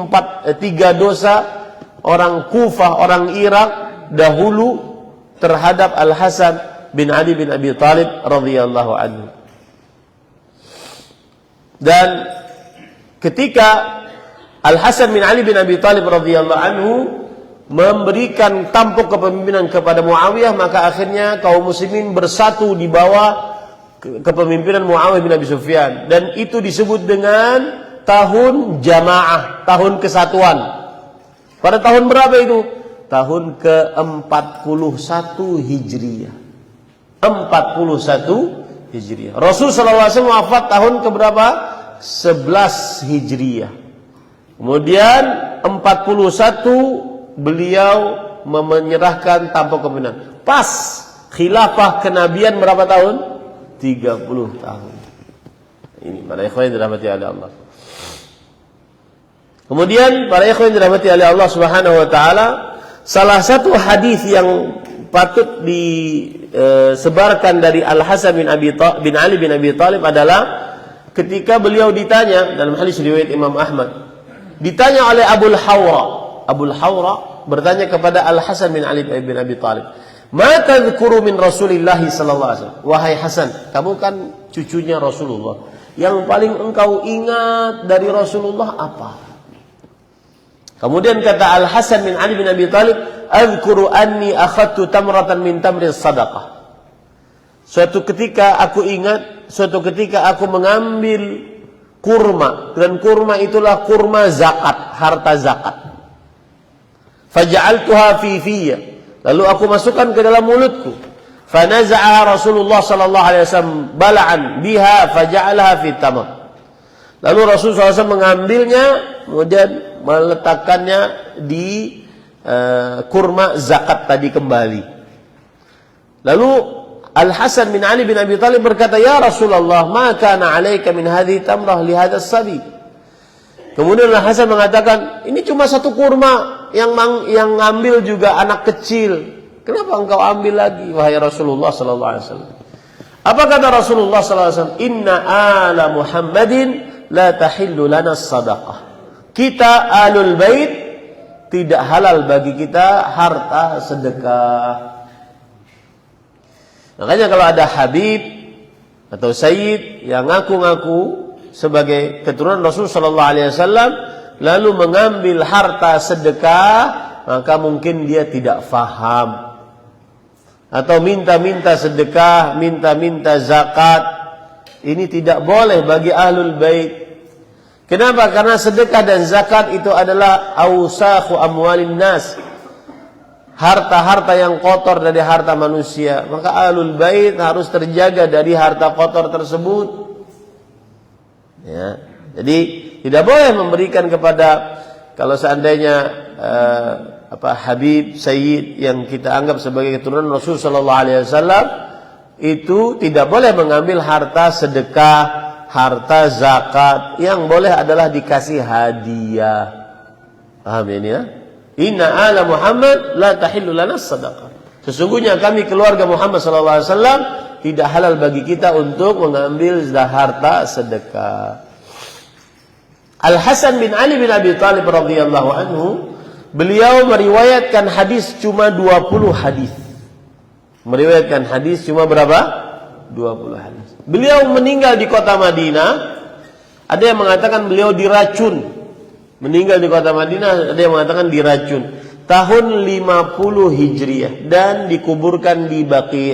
tiga dosa orang Kufah, orang Irak dahulu terhadap Al-Hasan bin Ali bin Abi Thalib radhiyallahu anhu. Dan ketika Al-Hasan bin Ali bin Abi Thalib radhiyallahu anhu memberikan tampuk kepemimpinan kepada Muawiyah, maka akhirnya kaum muslimin bersatu di bawah kepemimpinan Muawiyah bin Abi Sufyan, dan itu disebut dengan tahun jamaah, tahun kesatuan. Pada tahun berapa itu? Tahun ke-41 Hijriah. 41 Hijriah. Rasul sallallahu alaihi wasallam wafat tahun ke berapa? 11 Hijriah. Kemudian 41 beliau menyerahkan tampuk kepemimpinan. Pas khilafah kenabian berapa tahun? 30 tahun. Ini para ikhwan yang dirahmati oleh Allah. Kemudian para ikhwan yang dirahmati oleh Allah Subhanahu wa taala, salah satu hadis yang patut disebarkan dari Al-Hasan bin Ali bin Abi Thalib adalah ketika beliau ditanya dalam hadis riwayat Imam Ahmad, ditanya oleh Abul Hawra bertanya kepada Al-Hasan bin Ali bin Abi Thalib, "Ma tadhkuru min Rasulillah sallallahu alaihi wasallam?" Wahai Hasan, kamu kan cucunya Rasulullah. Yang paling engkau ingat dari Rasulullah apa? Kemudian kata Al-Hasan bin Ali bin Abi Thalib, "Adzkuru anni akhadtu tamratan min tamri sadaqah." Suatu ketika aku mengambil kurma, dan kurma itulah kurma zakat, harta zakat. Faja'altuha fi fiyya, lalu aku masukkan ke dalam mulutku. Fanaza'a Rasulullah sallallahu alaihi wasallam bala'an biha faja'alaha fi tamr. Lalu Rasulullah SAW mengambilnya, kemudian meletakkannya di kurma zakat tadi kembali. Lalu Al-Hasan bin Ali bin Abi Thalib berkata, "Ya Rasulullah, ma kana 'alaika min hadhihi tamrah li hadha as-sabi?" Kemudian Al-Hasan mengatakan, "Ini cuma satu kurma, yang ngambil juga anak kecil. Kenapa engkau ambil lagi, wahai Rasulullah sallallahu alaihi wasallam?" Apa kata Rasulullah sallallahu alaihi wasallam? "Inna ala Muhammadin la tahillu lana as-sadaqah." Kita alul bait tidak halal bagi kita harta sedekah. Makanya kalau ada Habib atau Sayyid yang ngaku-ngaku sebagai keturunan Rasul sallallahu alaihi wasallam lalu mengambil harta sedekah, maka mungkin dia tidak faham. Atau minta-minta sedekah, minta-minta zakat. Ini tidak boleh bagi ahlul bait. Kenapa? Karena sedekah dan zakat itu adalah awsakhu amwalin nas, harta-harta yang kotor dari harta manusia. Maka ahlul bait harus terjaga dari harta kotor tersebut. Ya. Jadi tidak boleh memberikan kepada, kalau seandainya Habib, Sayyid yang kita anggap sebagai keturunan Rasul sallallahu alaihi wasallam, itu tidak boleh mengambil harta sedekah, harta zakat. Yang boleh adalah dikasih hadiah. Paham ini ya? Inna ala Muhammad la tahillu lana sadaqah. Sesungguhnya kami keluarga Muhammad sallallahu alaihi wasallam tidak halal bagi kita untuk mengambil harta sedekah. Al-Hasan bin Ali bin Abi Thalib radhiyallahu anhu, beliau meriwayatkan hadis cuma 20 hadis. Meriwayatkan hadis cuma berapa? 20 hadis. Beliau meninggal di kota Madinah. Ada yang mengatakan beliau diracun. Meninggal di kota Madinah, ada yang mengatakan diracun. Tahun 50 Hijriah dan dikuburkan di Baqi'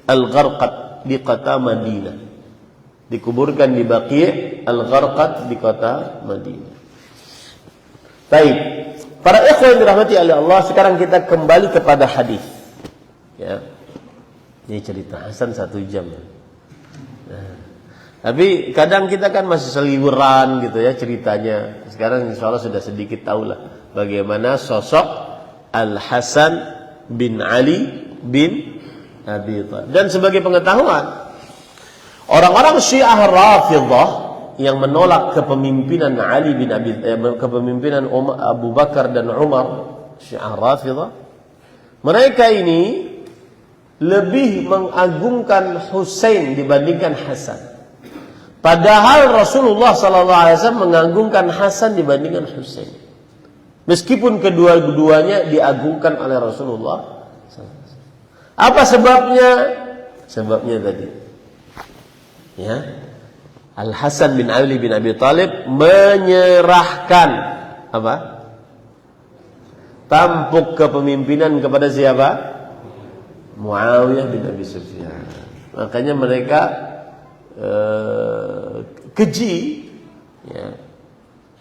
Al-Gharqad di kota Madinah. Dikuburkan di Baqi' Al-Gharqad di kota Madinah. Baik. Para ikhwan yang dirahmati oleh Allah, sekarang kita kembali kepada hadis. Ya. Ini cerita Hasan 1 jam. Nah, tapi kadang kita kan masih seliweran gitu ya ceritanya. Sekarang insya Allah sudah sedikit tahulah bagaimana sosok Al-Hasan bin Ali bin Abi Thalib. Dan sebagai pengetahuan, orang-orang Syiah Rafidhah yang menolak kepemimpinan kepemimpinan Abu Bakar dan Umar, Syiah Rafidhah, mereka ini lebih mengagungkan Husain dibandingkan Hasan. Padahal Rasulullah SAW mengagungkan Hasan dibandingkan Husain. Meskipun kedua-duanya diagungkan oleh Rasulullah. Apa sebabnya? Sebabnya tadi, ya, Al Hasan bin Ali bin Abi Thalib menyerahkan apa? Tampuk kepemimpinan kepada siapa? Muawiyah bin Abi Sufyan. Makanya mereka keji, ya,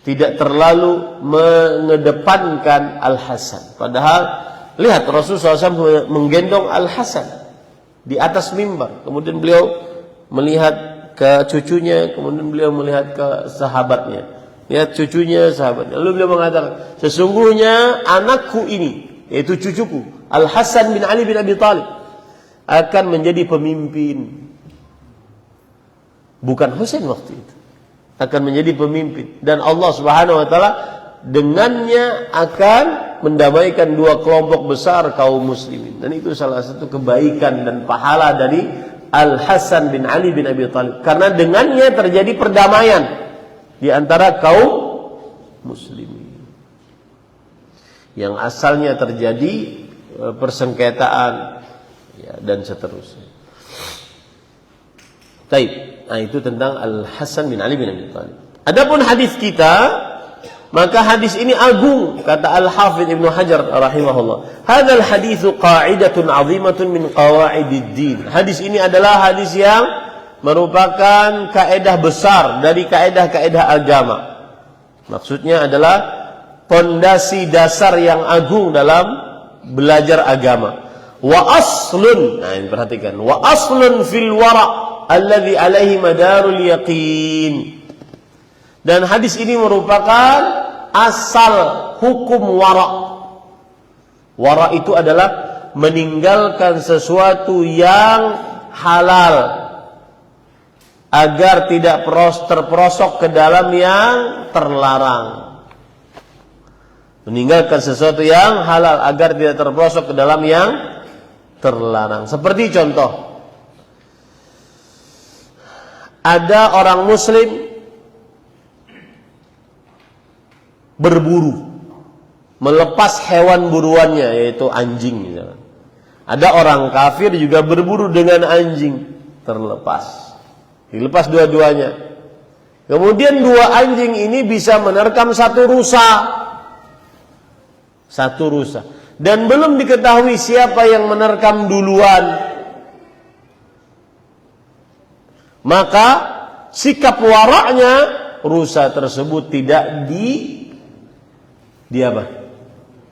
tidak terlalu mengedepankan Al Hasan. Padahal lihat Rasulullah SAW menggendong Al Hasan di atas mimbar, kemudian beliau melihat ke cucunya, kemudian beliau melihat ke sahabatnya, lihat cucunya, sahabatnya. Lalu beliau mengatakan, sesungguhnya anakku ini, yaitu cucuku Al Hasan bin Ali bin Abi Thalib, akan menjadi pemimpin. Bukan Husain waktu itu, akan menjadi pemimpin, dan Allah Subhanahu wa taala dengannya akan mendamaikan dua kelompok besar kaum muslimin. Dan itu salah satu kebaikan dan pahala dari Al Hasan bin Ali bin Abi Thalib, karena dengannya terjadi perdamaian di antara kaum muslimin yang asalnya terjadi persengketaan, ya, dan seterusnya. Taib. Nah, itu tentang Al Hasan bin Ali bin Abi Thalib. Adapun hadis kita, maka hadis ini agung, kata Al-Hafidz Ibnu Hajar rahimahullah. Hadzal haditsu qa'idatun 'azimatun min qawa'ididdin. Hadis ini adalah hadis yang merupakan kaedah besar dari kaedah-kaedah agama. Maksudnya adalah pondasi dasar yang agung dalam belajar agama. Wa aslun, nah ini perhatikan, wa aslun fil wara' alladzi alaihi madarul yaqin. Dan hadis ini merupakan asal hukum wara. Wara itu adalah meninggalkan sesuatu yang halal agar tidak terperosok ke dalam yang terlarang. Meninggalkan sesuatu yang halal agar tidak terperosok ke dalam yang terlarang. Seperti contoh, ada orang muslim berburu, melepas hewan buruannya, yaitu anjing misalnya. Ada orang kafir juga berburu dengan anjing, terlepas, dilepas dua-duanya. Kemudian dua anjing ini bisa menerkam satu rusa, dan belum diketahui siapa yang menerkam duluan. Maka sikap waraknya, rusa tersebut tidak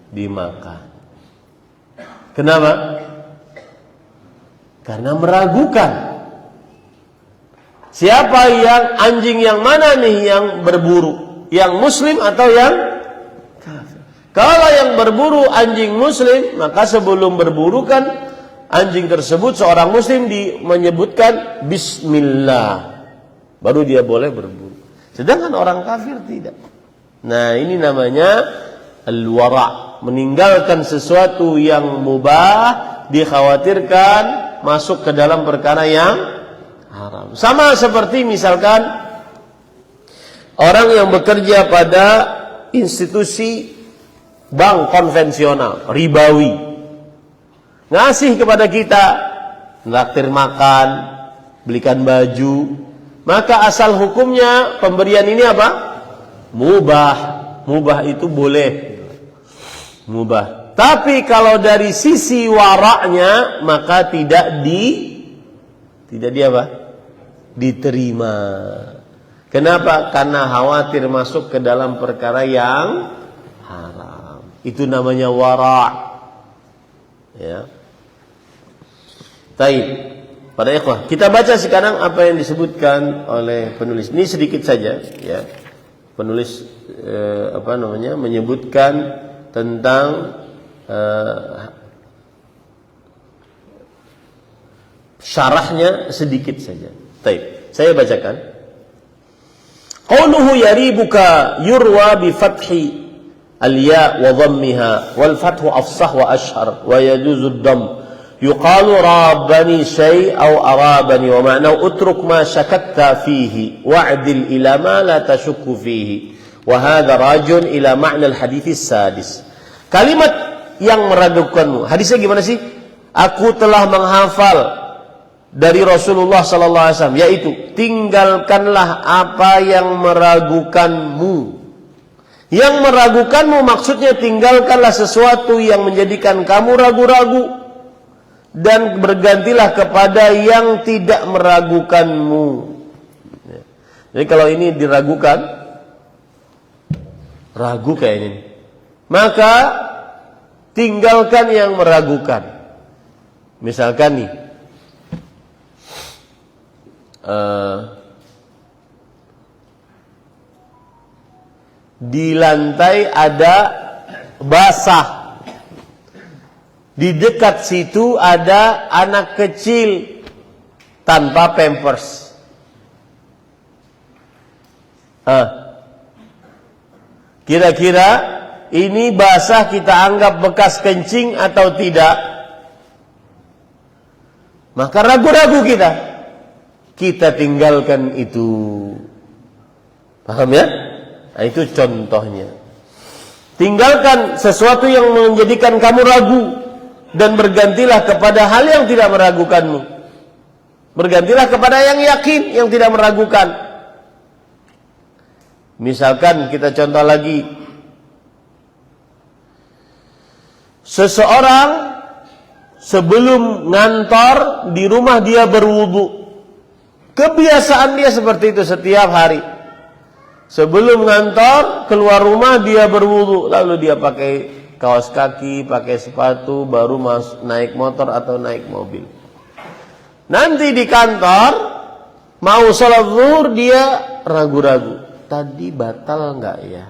dimakan. Kenapa? Karena meragukan siapa yang anjing yang mana nih yang berburu, yang muslim atau yang kafir. Kalau yang berburu anjing muslim, maka sebelum berburu kan anjing tersebut seorang muslim menyebutkan bismillah, baru dia boleh berburu. Sedangkan orang kafir tidak. Nah, ini namanya al-wara', meninggalkan sesuatu yang mubah dikhawatirkan masuk ke dalam perkara yang haram. Sama seperti misalkan orang yang bekerja pada institusi bank konvensional, ribawi, ngasih kepada kita, traktir makan, belikan baju, maka asal hukumnya pemberian ini apa? Mubah. Mubah itu boleh, mubah. Tapi kalau dari sisi waraknya, maka tidak diterima. Kenapa? Karena khawatir masuk ke dalam perkara yang haram. Itu namanya wara'. Ya. Taib. Para ikhwah, kita baca sekarang apa yang disebutkan oleh penulis. Ini sedikit saja, ya. Penulis menyebutkan tentang syarahnya sedikit saja. Taib. Saya bacakan. Qauluhu yaribuka yurwa bi fathi al-ya wa dhammiha wal fathu afsah wa ashhar wa yajuzu ad-dhamm yuqalu rabbani syai' aw arabani wa ma'nahu utruk ma syakatta fihi wa'dil ila ma la tashukku fihi wa hadha rajun ila ma'na al-hadits sadis. Kalimat yang meragukanmu. Hadisnya gimana sih? Aku telah menghafal dari Rasulullah sallallahu alaihi wasallam, yaitu tinggalkanlah apa yang meragukanmu. Yang meragukanmu maksudnya tinggalkanlah sesuatu yang menjadikan kamu ragu-ragu dan bergantilah kepada yang tidak meragukanmu. Jadi kalau ini diragukan, ragu kayaknya ini, maka tinggalkan yang meragukan. Misalkan nih, di lantai ada basah. Di dekat situ ada anak kecil tanpa pampers. Kira-kira ini basah kita anggap bekas kencing atau tidak? Maka ragu-ragu kita. Kita tinggalkan itu. Paham ya? Nah, itu contohnya. Tinggalkan sesuatu yang menjadikan kamu ragu dan bergantilah kepada hal yang tidak meragukanmu. Bergantilah kepada yang yakin, yang tidak meragukan. Misalkan kita contoh lagi, seseorang sebelum ngantor di rumah dia berwudu. Kebiasaan dia seperti itu setiap hari. Sebelum ngantor keluar rumah dia berwudu, lalu dia pakai kaos kaki, pakai sepatu, baru naik motor atau naik mobil. Nanti di kantor mau sholat zuhur dia ragu-ragu, tadi batal nggak ya?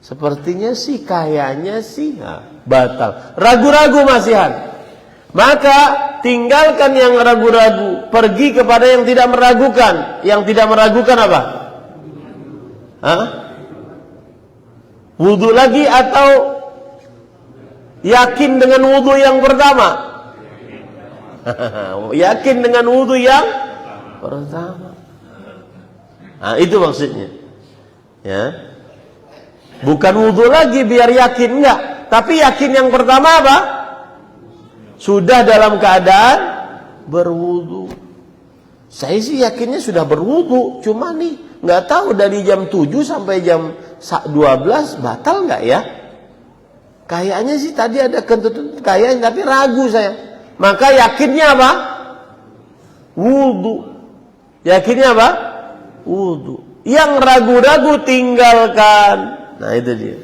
Sepertinya sih, kayaknya sih batal. Ragu-ragu masihan. Maka tinggalkan yang ragu-ragu, pergi kepada yang tidak meragukan. Yang tidak meragukan apa? Wudu lagi atau yakin dengan wudu yang pertama? Yakin dengan wudu yang pertama. Itu maksudnya. Ya. Bukan wudu lagi biar yakin, enggak. Tapi yakin yang pertama apa? Sudah dalam keadaan berwudu. Saya sih yakinnya sudah berwudu, cuma nih nggak tahu dari jam 7 sampai jam 12 batal nggak ya? Kayaknya sih tadi ada kentut, kayaknya, tapi ragu saya. Maka yakinnya apa? Wudu. Yakinnya apa? Wudu. Yang ragu-ragu tinggalkan. Nah itu dia.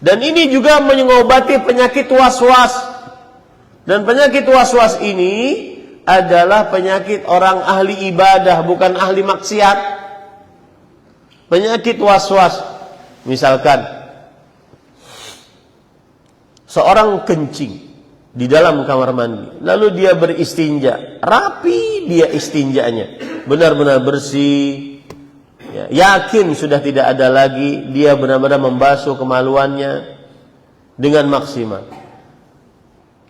Dan ini juga mengobati penyakit was-was. Dan penyakit was-was ini adalah penyakit orang ahli ibadah, bukan ahli maksiat. Penyakit was-was. Misalkan seorang kencing di dalam kamar mandi, lalu dia beristinja, rapi dia istinjanya, benar-benar bersih, ya, yakin sudah tidak ada lagi, dia benar-benar membasuh kemaluannya dengan maksimal.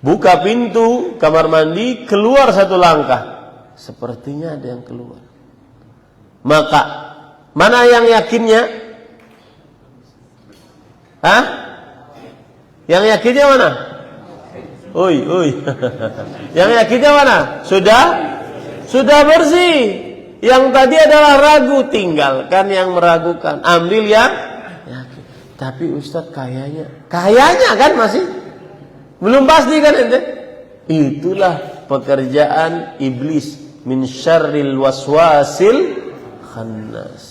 Buka pintu kamar mandi, keluar satu langkah, sepertinya ada yang keluar. Maka mana yang yakinnya? Yang yakinnya mana? Oi. Yang yakinnya mana? Sudah bersih. Yang tadi adalah ragu, tinggalkan yang meragukan, ambil yang yakin. Tapi Ustadz kayaknya kan masih belum pasti kan ente? Itulah pekerjaan iblis, min syarril waswasil khannas.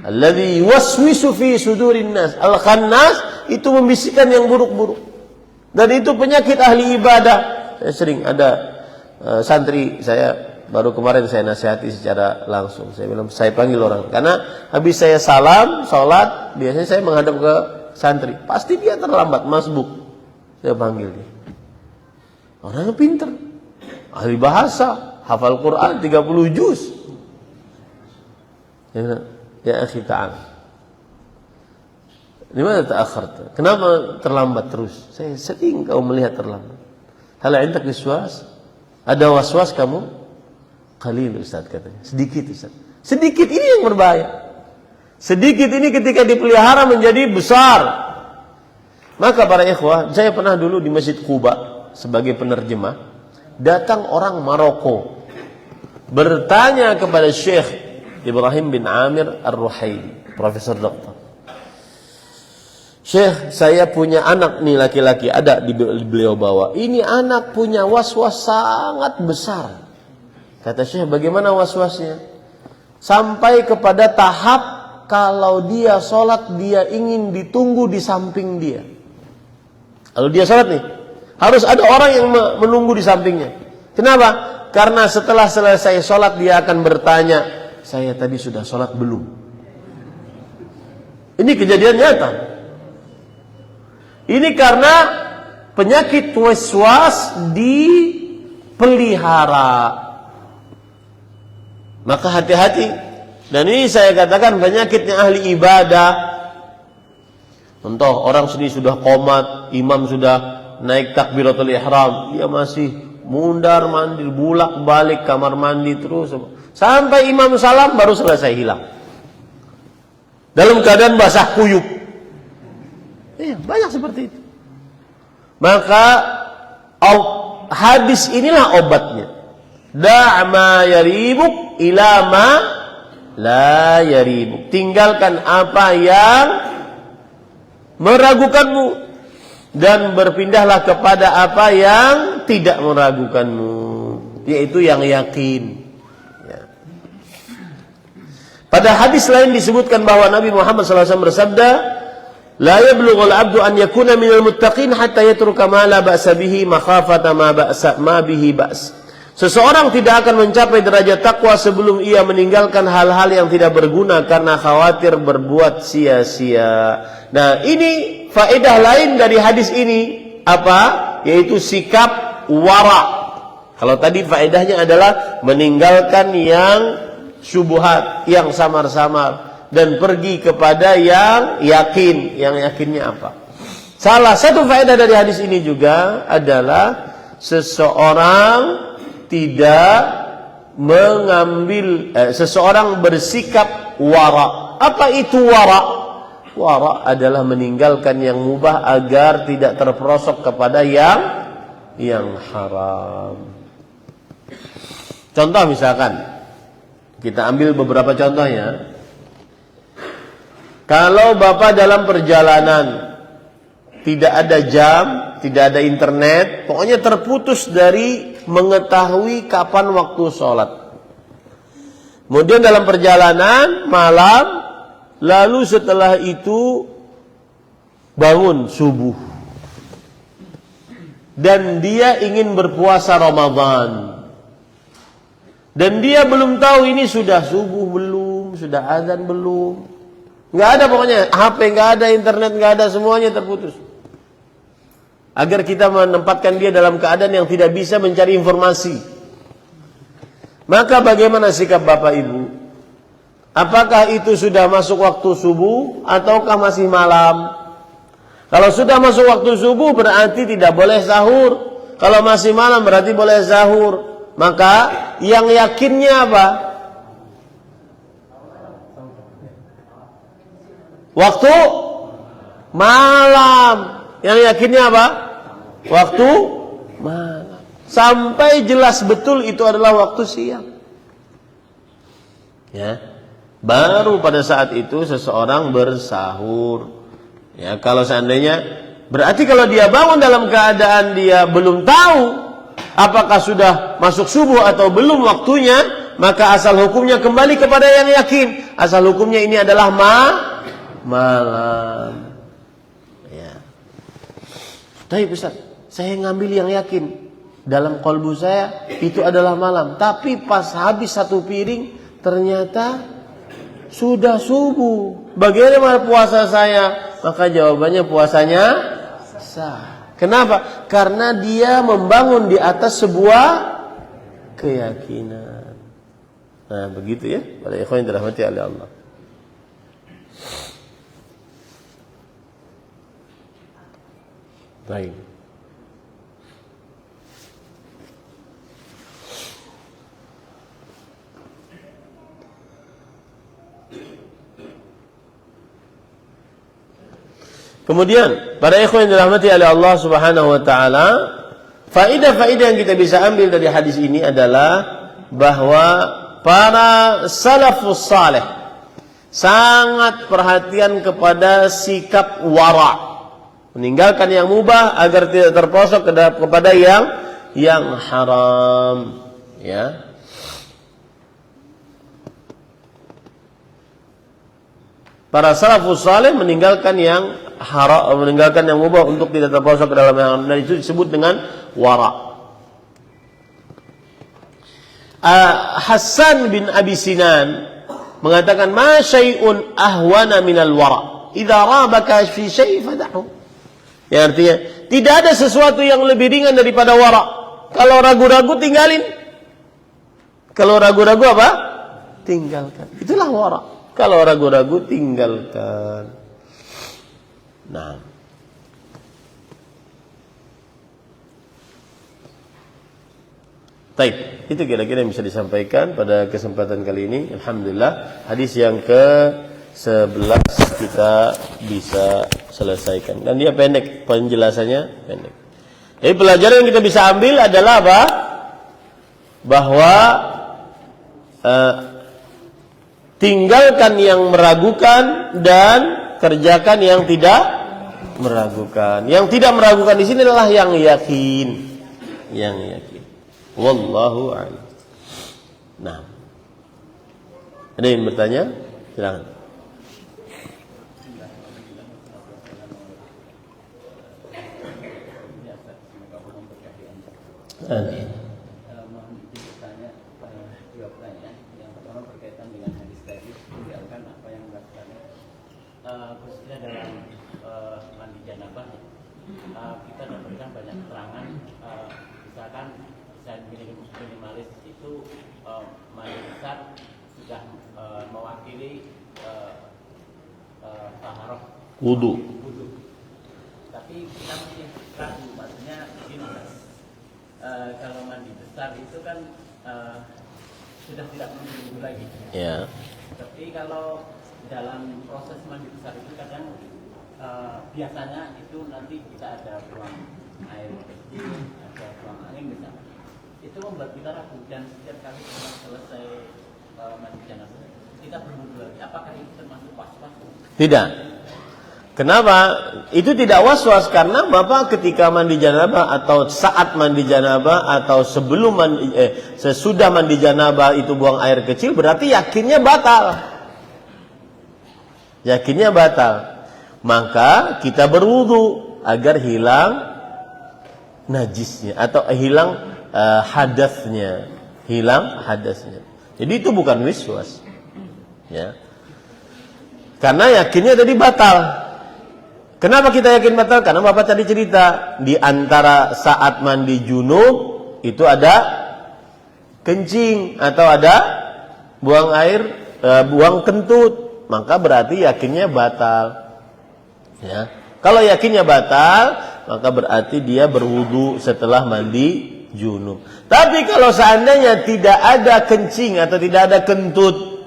Alladzi yuwaswisu fi sudurin nas. Al-khannas itu membisikkan yang buruk-buruk. Dan itu penyakit ahli ibadah. Saya sering ada santri saya, baru kemarin saya nasihati secara langsung. Saya bilang, saya panggil orang, karena habis saya salam, sholat, biasanya saya menghadap ke santri. Pasti dia terlambat, masbuk. Saya panggil dia. Orangnya pintar, ahli bahasa, hafal Quran 30 juz. Ya akhi ta'al, dimana ta'akharta? Kenapa terlambat terus? Saya sering kau melihat terlambat. Hal indak waswas? Ada waswas kamu? Qalil Ustaz katanya. Sedikit Ustaz. Sedikit ini yang berbahaya. Sedikit ini ketika dipelihara menjadi besar. Maka para ikhwah, saya pernah dulu di Masjid Quba sebagai penerjemah, datang orang Maroko bertanya kepada Syekh Ibrahim bin Amir Ar-Ruhaili, Profesor Doktor. Syekh, saya punya anak nih laki-laki, ada di beliau bawa. Ini anak punya was-was sangat besar. Kata Syekh, bagaimana was-wasnya? Sampai kepada tahap kalau dia sholat, dia ingin ditunggu di samping dia. Kalau dia sholat nih, harus ada orang yang menunggu di sampingnya. Kenapa? Karena setelah selesai sholat, dia akan bertanya, saya tadi sudah sholat belum? Ini kejadian nyata. Ini karena penyakit waswas dipelihara. Maka hati-hati. Dan ini saya katakan penyakitnya ahli ibadah. Contoh, orang sini sudah qomat, imam sudah naik takbiratul ihram, dia masih mundar mandir, bulak balik kamar mandi terus sampai imam salam baru selesai hilang. Dalam keadaan basah kuyup. Banyak seperti itu. Maka hadis inilah obatnya. Da' ma yaribuk ila ma la yaribuk. Tinggalkan apa yang meragukanmu dan berpindahlah kepada apa yang tidak meragukanmu, yaitu yang yakin. Ya. Pada hadis lain disebutkan bahwa Nabi Muhammad SAW bersabda, la yablughul 'abdu an yakuna minal muttaqin hatta yatruka ma la ba'sa bihi makhafata ma bihi ba's. Seseorang tidak akan mencapai derajat takwa sebelum ia meninggalkan hal-hal yang tidak berguna karena khawatir berbuat sia-sia. Nah, ini faedah lain dari hadis ini apa? Yaitu sikap wara. Kalau tadi faedahnya adalah meninggalkan yang syubhat, yang samar-samar, dan pergi kepada yang yakin. Yang yakinnya apa? Salah satu faedah dari hadis ini juga adalah seseorang tidak mengambil, seseorang bersikap wara. Apa itu wara? Wara adalah meninggalkan yang mubah agar tidak terperosok kepada yang haram. Contoh misalkan, kita ambil beberapa contohnya. Kalau Bapak dalam perjalanan tidak ada jam, tidak ada internet, pokoknya terputus dari mengetahui kapan waktu sholat. Kemudian dalam perjalanan malam, lalu setelah itu bangun subuh dan dia ingin berpuasa Ramadan, dan dia belum tahu ini sudah subuh belum, sudah azan belum, nggak ada pokoknya HP, nggak ada internet, nggak ada, semuanya terputus. Agar kita menempatkan dia dalam keadaan yang tidak bisa mencari informasi. Maka bagaimana sikap Bapak Ibu? Apakah itu sudah masuk waktu subuh ataukah masih malam? Kalau sudah masuk waktu subuh berarti tidak boleh sahur. Kalau masih malam berarti boleh sahur. Maka yang yakinnya apa? Waktu malam. Yang yakinnya apa? Waktu malam. Sampai jelas betul itu adalah waktu siang. Ya. Baru pada saat itu seseorang bersahur. Ya, kalau seandainya berarti kalau dia bangun dalam keadaan dia belum tahu apakah sudah masuk subuh atau belum waktunya, maka asal hukumnya kembali kepada yang yakin. Asal hukumnya ini adalah malam. Tapi Ustaz, saya ngambil yang yakin. Dalam kolbu saya itu adalah malam. Tapi pas habis satu piring ternyata sudah subuh. Bagaimana puasa saya? Maka jawabannya puasanya sah. Kenapa? Karena dia membangun di atas sebuah keyakinan. Nah, begitu ya. Para ikhwan yang dirahmati oleh Allah. Baik. Kemudian, para ikhwan yang dirahmati oleh Allah Subhanahu wa taala, faedah-faedah yang kita bisa ambil dari hadis ini adalah bahwa para salafus saleh sangat perhatian kepada sikap wara, meninggalkan yang mubah agar tidak terprosok kepada yang haram, ya. Para salafus saleh meninggalkan yang haram, meninggalkan yang mubah untuk tidak terprosok ke dalam yang haram, dan itu disebut dengan wara. Hasan bin Abi Sinan mengatakan, ma syai'un ahwana minal wara idza rabaka fi syai' fadahu. Ya, artinya tidak ada sesuatu yang lebih ringan daripada wara. Kalau ragu-ragu tinggalin. Kalau ragu-ragu apa? Tinggalkan. Itulah wara. Kalau ragu-ragu tinggalkan. Nah, baik, itu kira-kira yang bisa disampaikan pada kesempatan kali ini. Alhamdulillah, hadis yang ke-11 kita bisa selesaikan. Dan dia pendek, penjelasannya pendek. Jadi pelajaran yang kita bisa ambil adalah apa? Bahwa tinggalkan yang meragukan dan kerjakan yang tidak meragukan. Yang tidak meragukan di sini adalah yang yakin. Yang yakin. Wallahu a'lam. Nah, ada yang bertanya? Silakan. Mohon ditanya dua pertanyaan. Yang pertama berkaitan dengan hadis tadi, tinggalkan apa yang melakukannya. Khususnya dalam mandi janabah, kita dapatkan banyak keterangan. Misalkan saya minimalis itu mandi besar sudah mewakili taharah wudu. Tapi kita masih ragu, maksudnya begini, kalau mandi besar itu kan sudah tidak mandi wudu lagi. Ya. Tapi kalau dalam proses mandi besar itu kadang biasanya itu nanti kita ada buang air kecil, ada buang angin misalnya. Itu membuat kita ragu, dan setiap kali kita selesai mandi janabah kita berwudu lagi. Apakah itu termasuk was-was? Tidak. Kenapa? Itu tidak was-was karena Bapak ketika mandi janabah atau saat mandi janabah atau sebelum sesudah mandi janabah itu buang air kecil, berarti yakinnya batal. Yakinnya batal. Maka kita berwudu agar hilang najisnya atau hilang hadasnya, hilang hadasnya. Jadi itu bukan wiswas, ya. Karena yakinnya tadi batal. Kenapa kita yakin batal? Karena Bapak tadi cerita di antara saat mandi junub itu ada kencing atau ada buang air, buang kentut, maka berarti yakinnya batal. Ya. Kalau yakinnya batal, maka berarti dia berwudu setelah mandi junub. Tapi kalau seandainya tidak ada kencing atau tidak ada kentut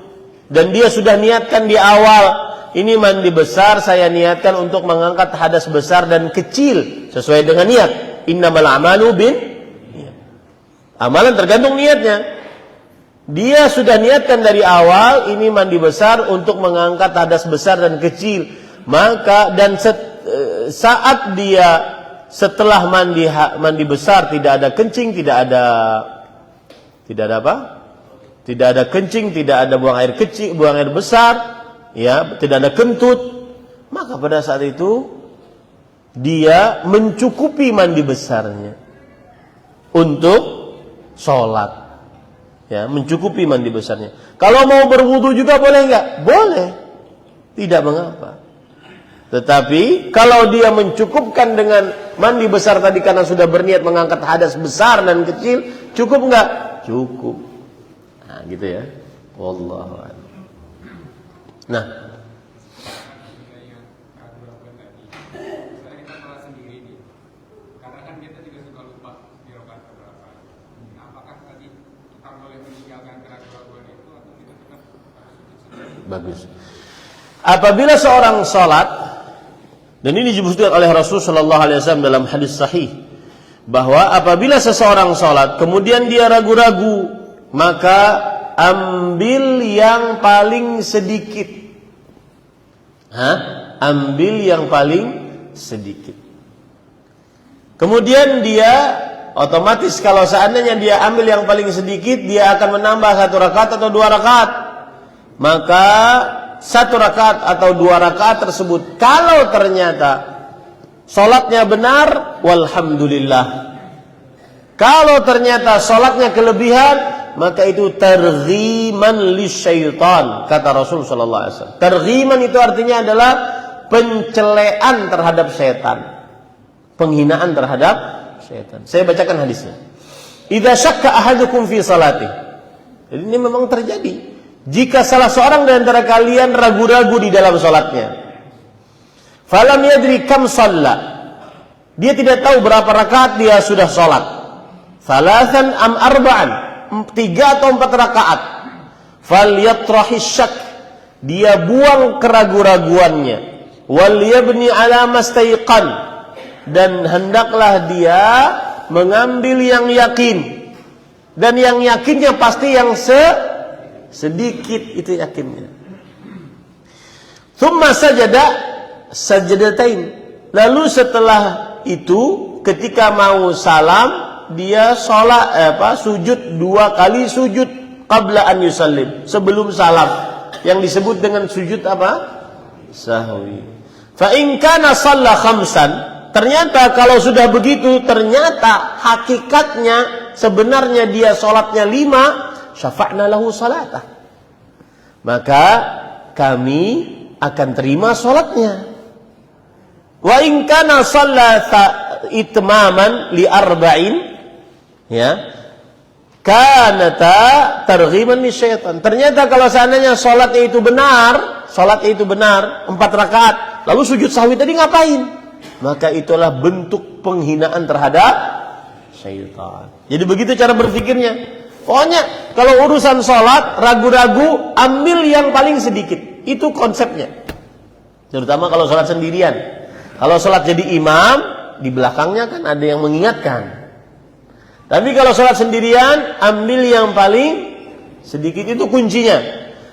dan dia sudah niatkan di awal, ini mandi besar, saya niatkan untuk mengangkat hadas besar dan kecil sesuai dengan niat. Innamal a'malu bin niat. Amalan tergantung niatnya. Dia sudah niatkan dari awal ini mandi besar untuk mengangkat hadas besar dan kecil. Maka dan saat dia setelah mandi besar tidak ada kencing, tidak ada apa? Tidak ada kencing, tidak ada buang air kecil, buang air besar, ya, tidak ada kentut. Maka pada saat itu dia mencukupi mandi besarnya untuk sholat, ya, mencukupi mandi besarnya. Kalau mau berwudu juga boleh enggak? Boleh, tidak mengapa. Tetapi kalau dia mencukupkan dengan mandi besar tadi karena sudah berniat mengangkat hadas besar dan kecil, cukup enggak? Cukup. Nah, gitu ya. Wallahu a'lam. Nah, bagus. Apabila seorang sholat Dan ini disebutkan oleh Rasul sallallahu alaihi wasallam dalam hadis sahih bahwa apabila seseorang salat kemudian dia ragu-ragu, maka ambil yang paling sedikit. Ambil yang paling sedikit. Kemudian dia otomatis kalau seandainya dia ambil yang paling sedikit, dia akan menambah 1 rakaat atau 2 rakaat. Maka 1 rakaat atau 2 rakaat tersebut kalau ternyata salatnya benar, walhamdulillah. Kalau ternyata salatnya kelebihan, maka itu targhiman lisyaitan, kata Rasul sallallahu alaihi wasallam. Targhiman itu artinya adalah pencelean terhadap setan, penghinaan terhadap setan. Saya bacakan hadisnya. Idza syakka ahadukum fi salati. Jadi ini memang terjadi. Jika salah seorang di antara kalian ragu-ragu di dalam salatnya, falam yadri kam shalla, dia tidak tahu berapa rakaat dia sudah salat, thalathan am arba'an, 3 atau 4 rakaat, falyatrahis syak, dia buang keragu-raguannya, wal yabni ala mastayqan, dan hendaklah dia mengambil yang yakin, dan yang yakinnya pasti yang sedikit, itu yakinnya. Thumma sajada sajdatain, lalu setelah itu ketika mau salam dia sujud 2 kali sujud qabla an yusallim, sebelum salam, yang disebut dengan sujud sahwi. Fa in kana shalla khamsan, ternyata kalau sudah begitu ternyata hakikatnya sebenarnya dia salatnya 5, syafa'na lahu salatah, maka kami akan terima salatnya. Wa in kana shallata itmaman li arba'in, ya, kanata targhiman lisyaitan. Ternyata kalau seandainya salatnya itu benar 4 rakaat, lalu sujud sahwi tadi ngapain? Maka itulah bentuk penghinaan terhadap syaitan. Jadi begitu cara berpikirnya. Pokoknya kalau urusan sholat ragu-ragu, ambil yang paling sedikit. Itu konsepnya. Terutama kalau sholat sendirian. Kalau sholat jadi imam, di belakangnya kan ada yang mengingatkan. Tapi kalau sholat sendirian, ambil yang paling sedikit, itu kuncinya.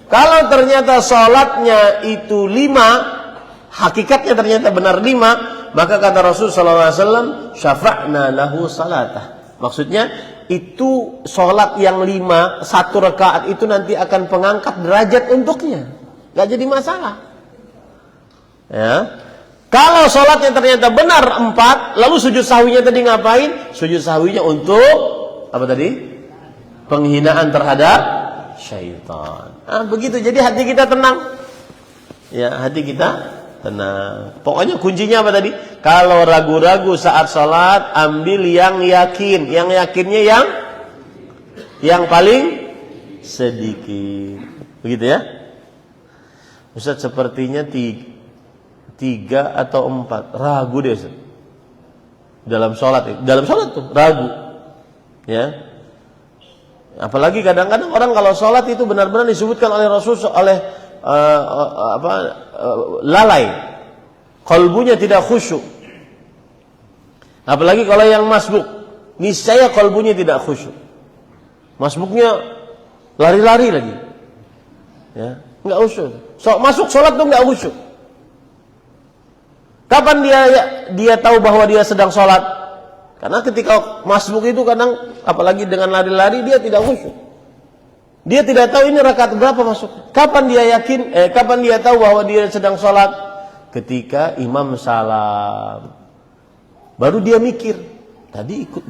Kalau ternyata sholatnya itu 5, hakikatnya ternyata benar 5, maka kata Rasul SAW, syafa'na lahu salatah. Maksudnya itu sholat yang 5, 1 rakaat itu nanti akan pengangkat derajat untuknya, gak jadi masalah. Ya, kalau sholatnya ternyata benar 4, lalu sujud sahwinya tadi ngapain? Sujud sahwinya untuk apa tadi? Penghinaan terhadap syaitan. Begitu. Jadi hati kita tenang. Ya, hati kita tenang. Pokoknya kuncinya apa tadi? Kalau ragu-ragu saat sholat, ambil yang yakin. Yang yakinnya yang paling sedikit. Begitu ya? Ustaz, sepertinya 3 atau 4. Ragu deh Ustaz. Dalam sholat tuh ragu. Ya. Apalagi kadang-kadang orang kalau sholat itu benar-benar disebutkan oleh Rasul lalai, qalbunya tidak khusyuk. Apalagi kalau yang masbuk, niscaya qalbunya tidak khusyuk. Masbuknya lari-lari lagi, ya, nggak khusyuk. Masuk sholat tuh nggak khusyuk. Kapan dia tahu bahwa dia sedang sholat? Karena ketika masbuk itu kadang, apalagi dengan lari-lari, dia tidak khusyuk. Dia tidak tahu ini rakaat berapa masuk. Kapan dia kapan dia tahu bahwa dia sedang sholat? Ketika imam salam. Baru dia mikir, tadi ikut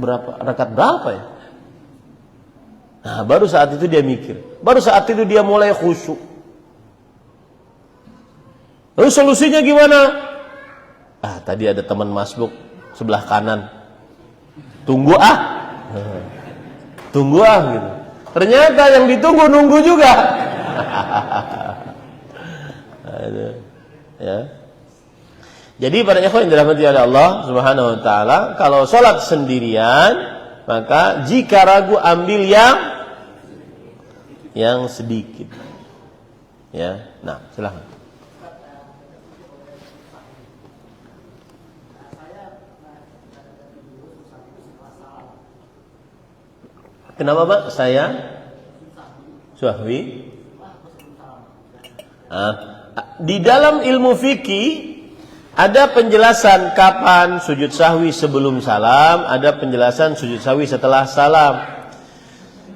rakaat berapa ya? Nah, baru saat itu dia mikir. Baru saat itu dia mulai khusyuk. Lalu solusinya gimana? Tadi ada teman masbuk sebelah kanan. Tunggu gitu. Ternyata yang ditunggu nunggu juga. Ya. Jadi para ikhwan yang dirahmati oleh Allah Subhanahu wa taala, kalau salat sendirian, maka jika ragu ambil yang sedikit. Ya. Nah, silakan. Kenapa Pak? Saya sahwi. Di dalam ilmu fikih ada penjelasan kapan sujud sahwi sebelum salam, ada penjelasan sujud sahwi setelah salam.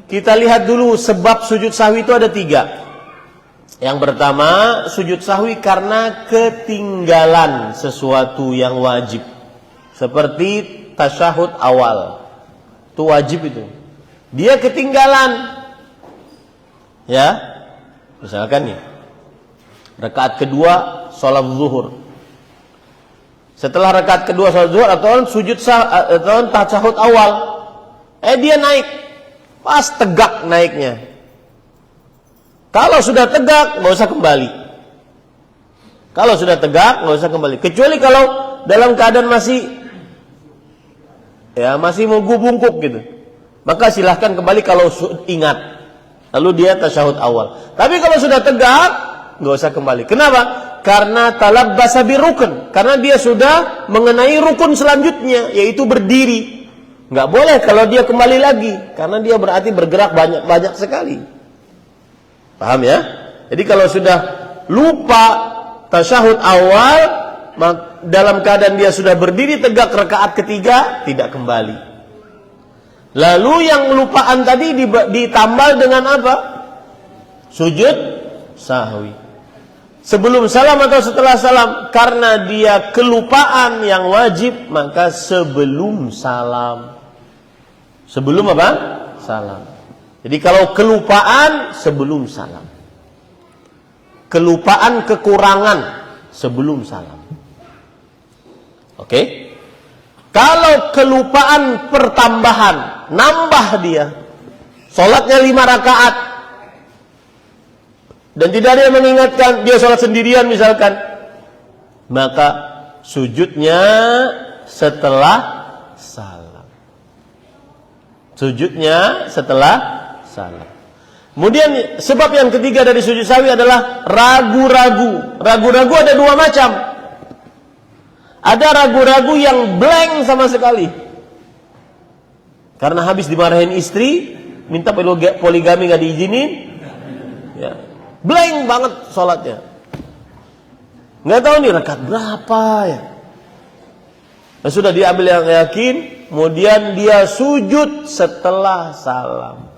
Kita lihat dulu sebab sujud sahwi itu ada 3. Yang pertama, sujud sahwi karena ketinggalan sesuatu yang wajib. Seperti tasyahud awal. Itu wajib itu. Dia ketinggalan. Ya. Misalkan nih. Rakaat kedua salat zuhur. Setelah rakaat kedua salat zuhur atau sujud atau tasyahud awal. Dia naik. Pas tegak naiknya. Kalau sudah tegak enggak usah kembali. Kalau sudah tegak enggak usah kembali. Kecuali kalau dalam keadaan masih mau bungkuk gitu. Maka silahkan kembali kalau ingat. Lalu dia tasyahud awal. Tapi kalau sudah tegak, nggak usah kembali. Kenapa? Karena talabbasa birukun. Karena dia sudah mengenai rukun selanjutnya, yaitu berdiri. Nggak boleh kalau dia kembali lagi. Karena dia berarti bergerak banyak sekali. Paham ya? Jadi kalau sudah lupa tasyahud awal, dalam keadaan dia sudah berdiri tegak rakaat ketiga, tidak kembali. Lalu yang lupaan tadi ditambal dengan apa? Sujud sahwi. Sebelum salam atau setelah salam? Karena dia kelupaan yang wajib, maka sebelum salam. Sebelum apa? Salam. Jadi kalau kelupaan sebelum salam. Kelupaan kekurangan sebelum salam. Oke? Kalau kelupaan pertambahan, nambah dia. Sholatnya 5 rakaat. Dan tidak ada yang mengingatkan, dia sholat sendirian misalkan. Maka sujudnya setelah salam. Sujudnya setelah salam. Kemudian sebab yang ketiga dari sujud sahwi adalah ragu-ragu. Ragu-ragu ada 2 macam. Ada ragu-ragu yang blank sama sekali. Karena habis dimarahin istri, minta poligami gak diizinin. Ya. Blank banget sholatnya. Gak tahu nih rakaat berapa ya. Nah, sudah diambil yang yakin, kemudian dia sujud setelah salam.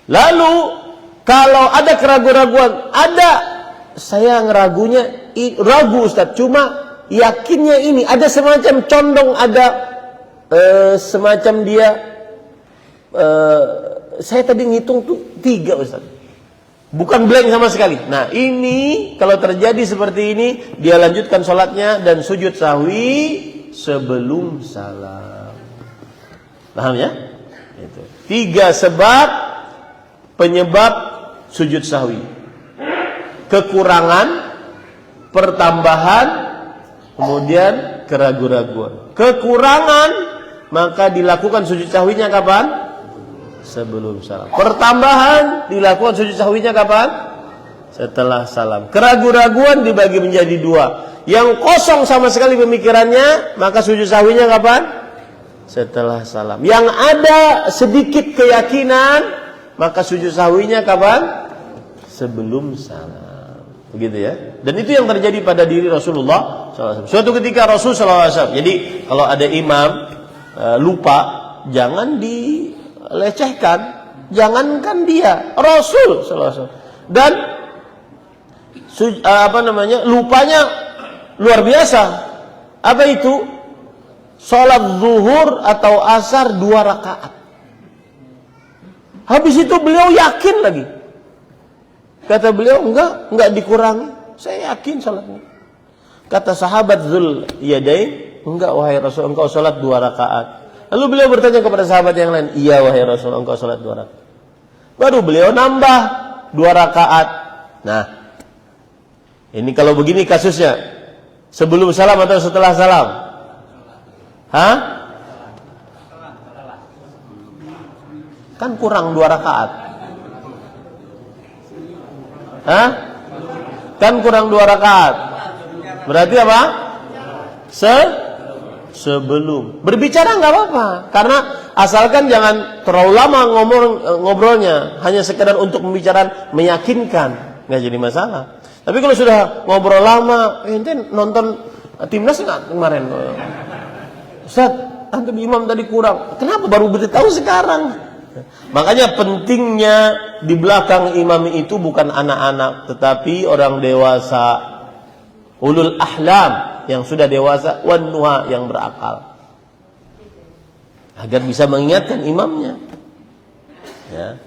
Lalu kalau ada keraguan-raguan, saya ngeragunya ragu Ustaz, cuma yakinnya ini ada semacam condong, ada semacam dia saya tadi ngitung tuh 3 Ustaz, bukan blank sama sekali. Nah ini kalau terjadi seperti ini, dia lanjutkan sholatnya dan sujud sahwi sebelum salam. Paham ya? Itu 3 sebab penyebab sujud sahwi: kekurangan, pertambahan, kemudian keraguan-raguan. Kekurangan, maka dilakukan sujud sahwinya kapan? Sebelum salam. Pertambahan, dilakukan sujud sahwinya kapan? Setelah salam. Keraguan-raguan dibagi menjadi 2. Yang kosong sama sekali pemikirannya, maka sujud sahwinya kapan? Setelah salam. Yang ada sedikit keyakinan, maka sujud sahwinya kapan? Sebelum salam. Begitu ya. Dan itu yang terjadi pada diri Rasulullah SAW. Suatu ketika Rasul SAW. Jadi kalau ada imam lupa, jangan dilecehkan. Jangankan dia, Rasul SAW. Dan lupanya luar biasa. Apa itu? Salat zuhur atau asar 2 rakaat. Habis itu beliau yakin lagi. Kata beliau, enggak dikurangi. Saya yakin salatnya. Kata sahabat Dzul Yadain, enggak wahai Rasul, engkau salat 2 rakaat. Lalu beliau bertanya kepada sahabat yang lain, iya wahai Rasul, engkau salat 2 rakaat. Baru beliau nambah 2 rakaat. Nah, ini kalau begini kasusnya, sebelum salam atau setelah salam? Hah? Kan kurang 2 rakaat. Hah? Kan kurang 2 rakaat. Berarti apa? Sebelum. Berbicara nggak apa-apa. Karena Asalkan jangan terlalu lama ngobrolnya, hanya sekedar untuk membicarakan, meyakinkan, nggak jadi masalah. Tapi kalau sudah ngobrol lama, ente nonton timnas nggak kemarin? Ustaz, antum imam tadi kurang. Kenapa baru beritahu sekarang? Makanya pentingnya di belakang imam itu bukan anak-anak, tetapi orang dewasa, ulul ahlam yang sudah dewasa, wan nuha yang berakal, agar bisa mengingatkan imamnya. Ya.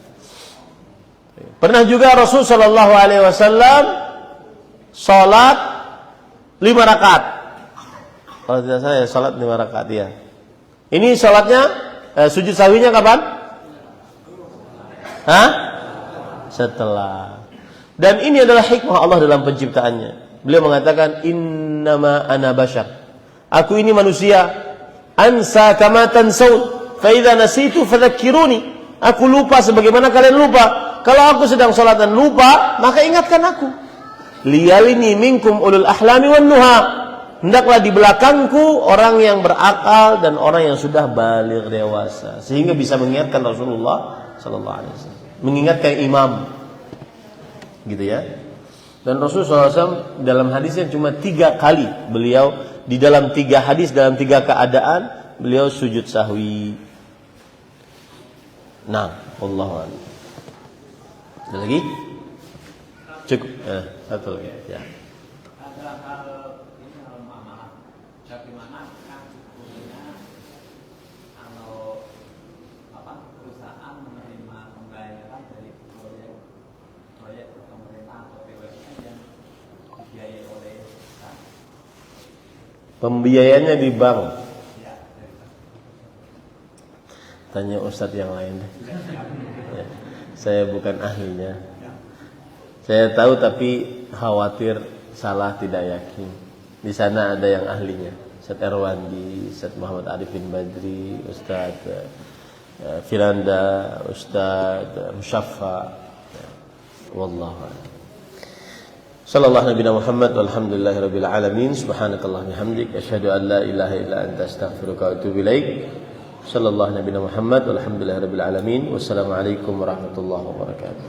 Pernah juga Rasul Shallallahu Alaihi Wasallam sholat 5 rakaat. Kalau tidak salah sholat 5 rakaat ya. Ini sholatnya sujud sahwinya kapan? Hah? Setelah. Dan ini adalah hikmah Allah dalam penciptaannya. Beliau mengatakan, innama ana bashar. Aku ini manusia. Ansa kama tansaun, fa idza nasitu fadzakkiruni. Aku lupa sebagaimana kalian lupa. Kalau aku sedang salat dan lupa, maka ingatkan aku. Liyalini minkum ulul ahlami wan nuha. Hendaklah di belakangku orang yang berakal dan orang yang sudah baligh dewasa, sehingga bisa mengingatkan Rasulullah sallallahu alaihi wasallam, mengingatkan imam. Gitu ya. Dan Rasulullah SAW dalam hadisnya cuma 3 kali beliau di dalam 3 hadis, dalam 3 keadaan beliau sujud sahwi. Nah, wallahu a'lam. Ada lagi? Cukup. Satu lagi. Ya. Ada hal ini hal amalan. Bagaimana kan hukumnya kalau perusahaan menerima pembayaran dari proyek pemerintah atau BUMN yang dibiayai oleh bank. Pembiayaannya di bank. Tanya Ustadz yang lain deh. Ya, saya bukan ahlinya. Saya tahu tapi khawatir salah, tidak yakin. Di sana ada yang ahlinya. Ustadz Erwandi, Ustadz Muhammad Arifin Badri, Ustadz Firanda, Ustadz Musyaffa. Wallahu a'lam. Sallallahu nabiyana Muhammad walhamdulillahi rabbil alamin. Subhanakallahumma bihamdik asyhadu an la ilaha illa anta astaghfiruka wa atubu ilaik. Sallallahu nabiyana Muhammad walhamdulillahi rabbil alamin. Wassalamualaikum warahmatullahi wabarakatuh.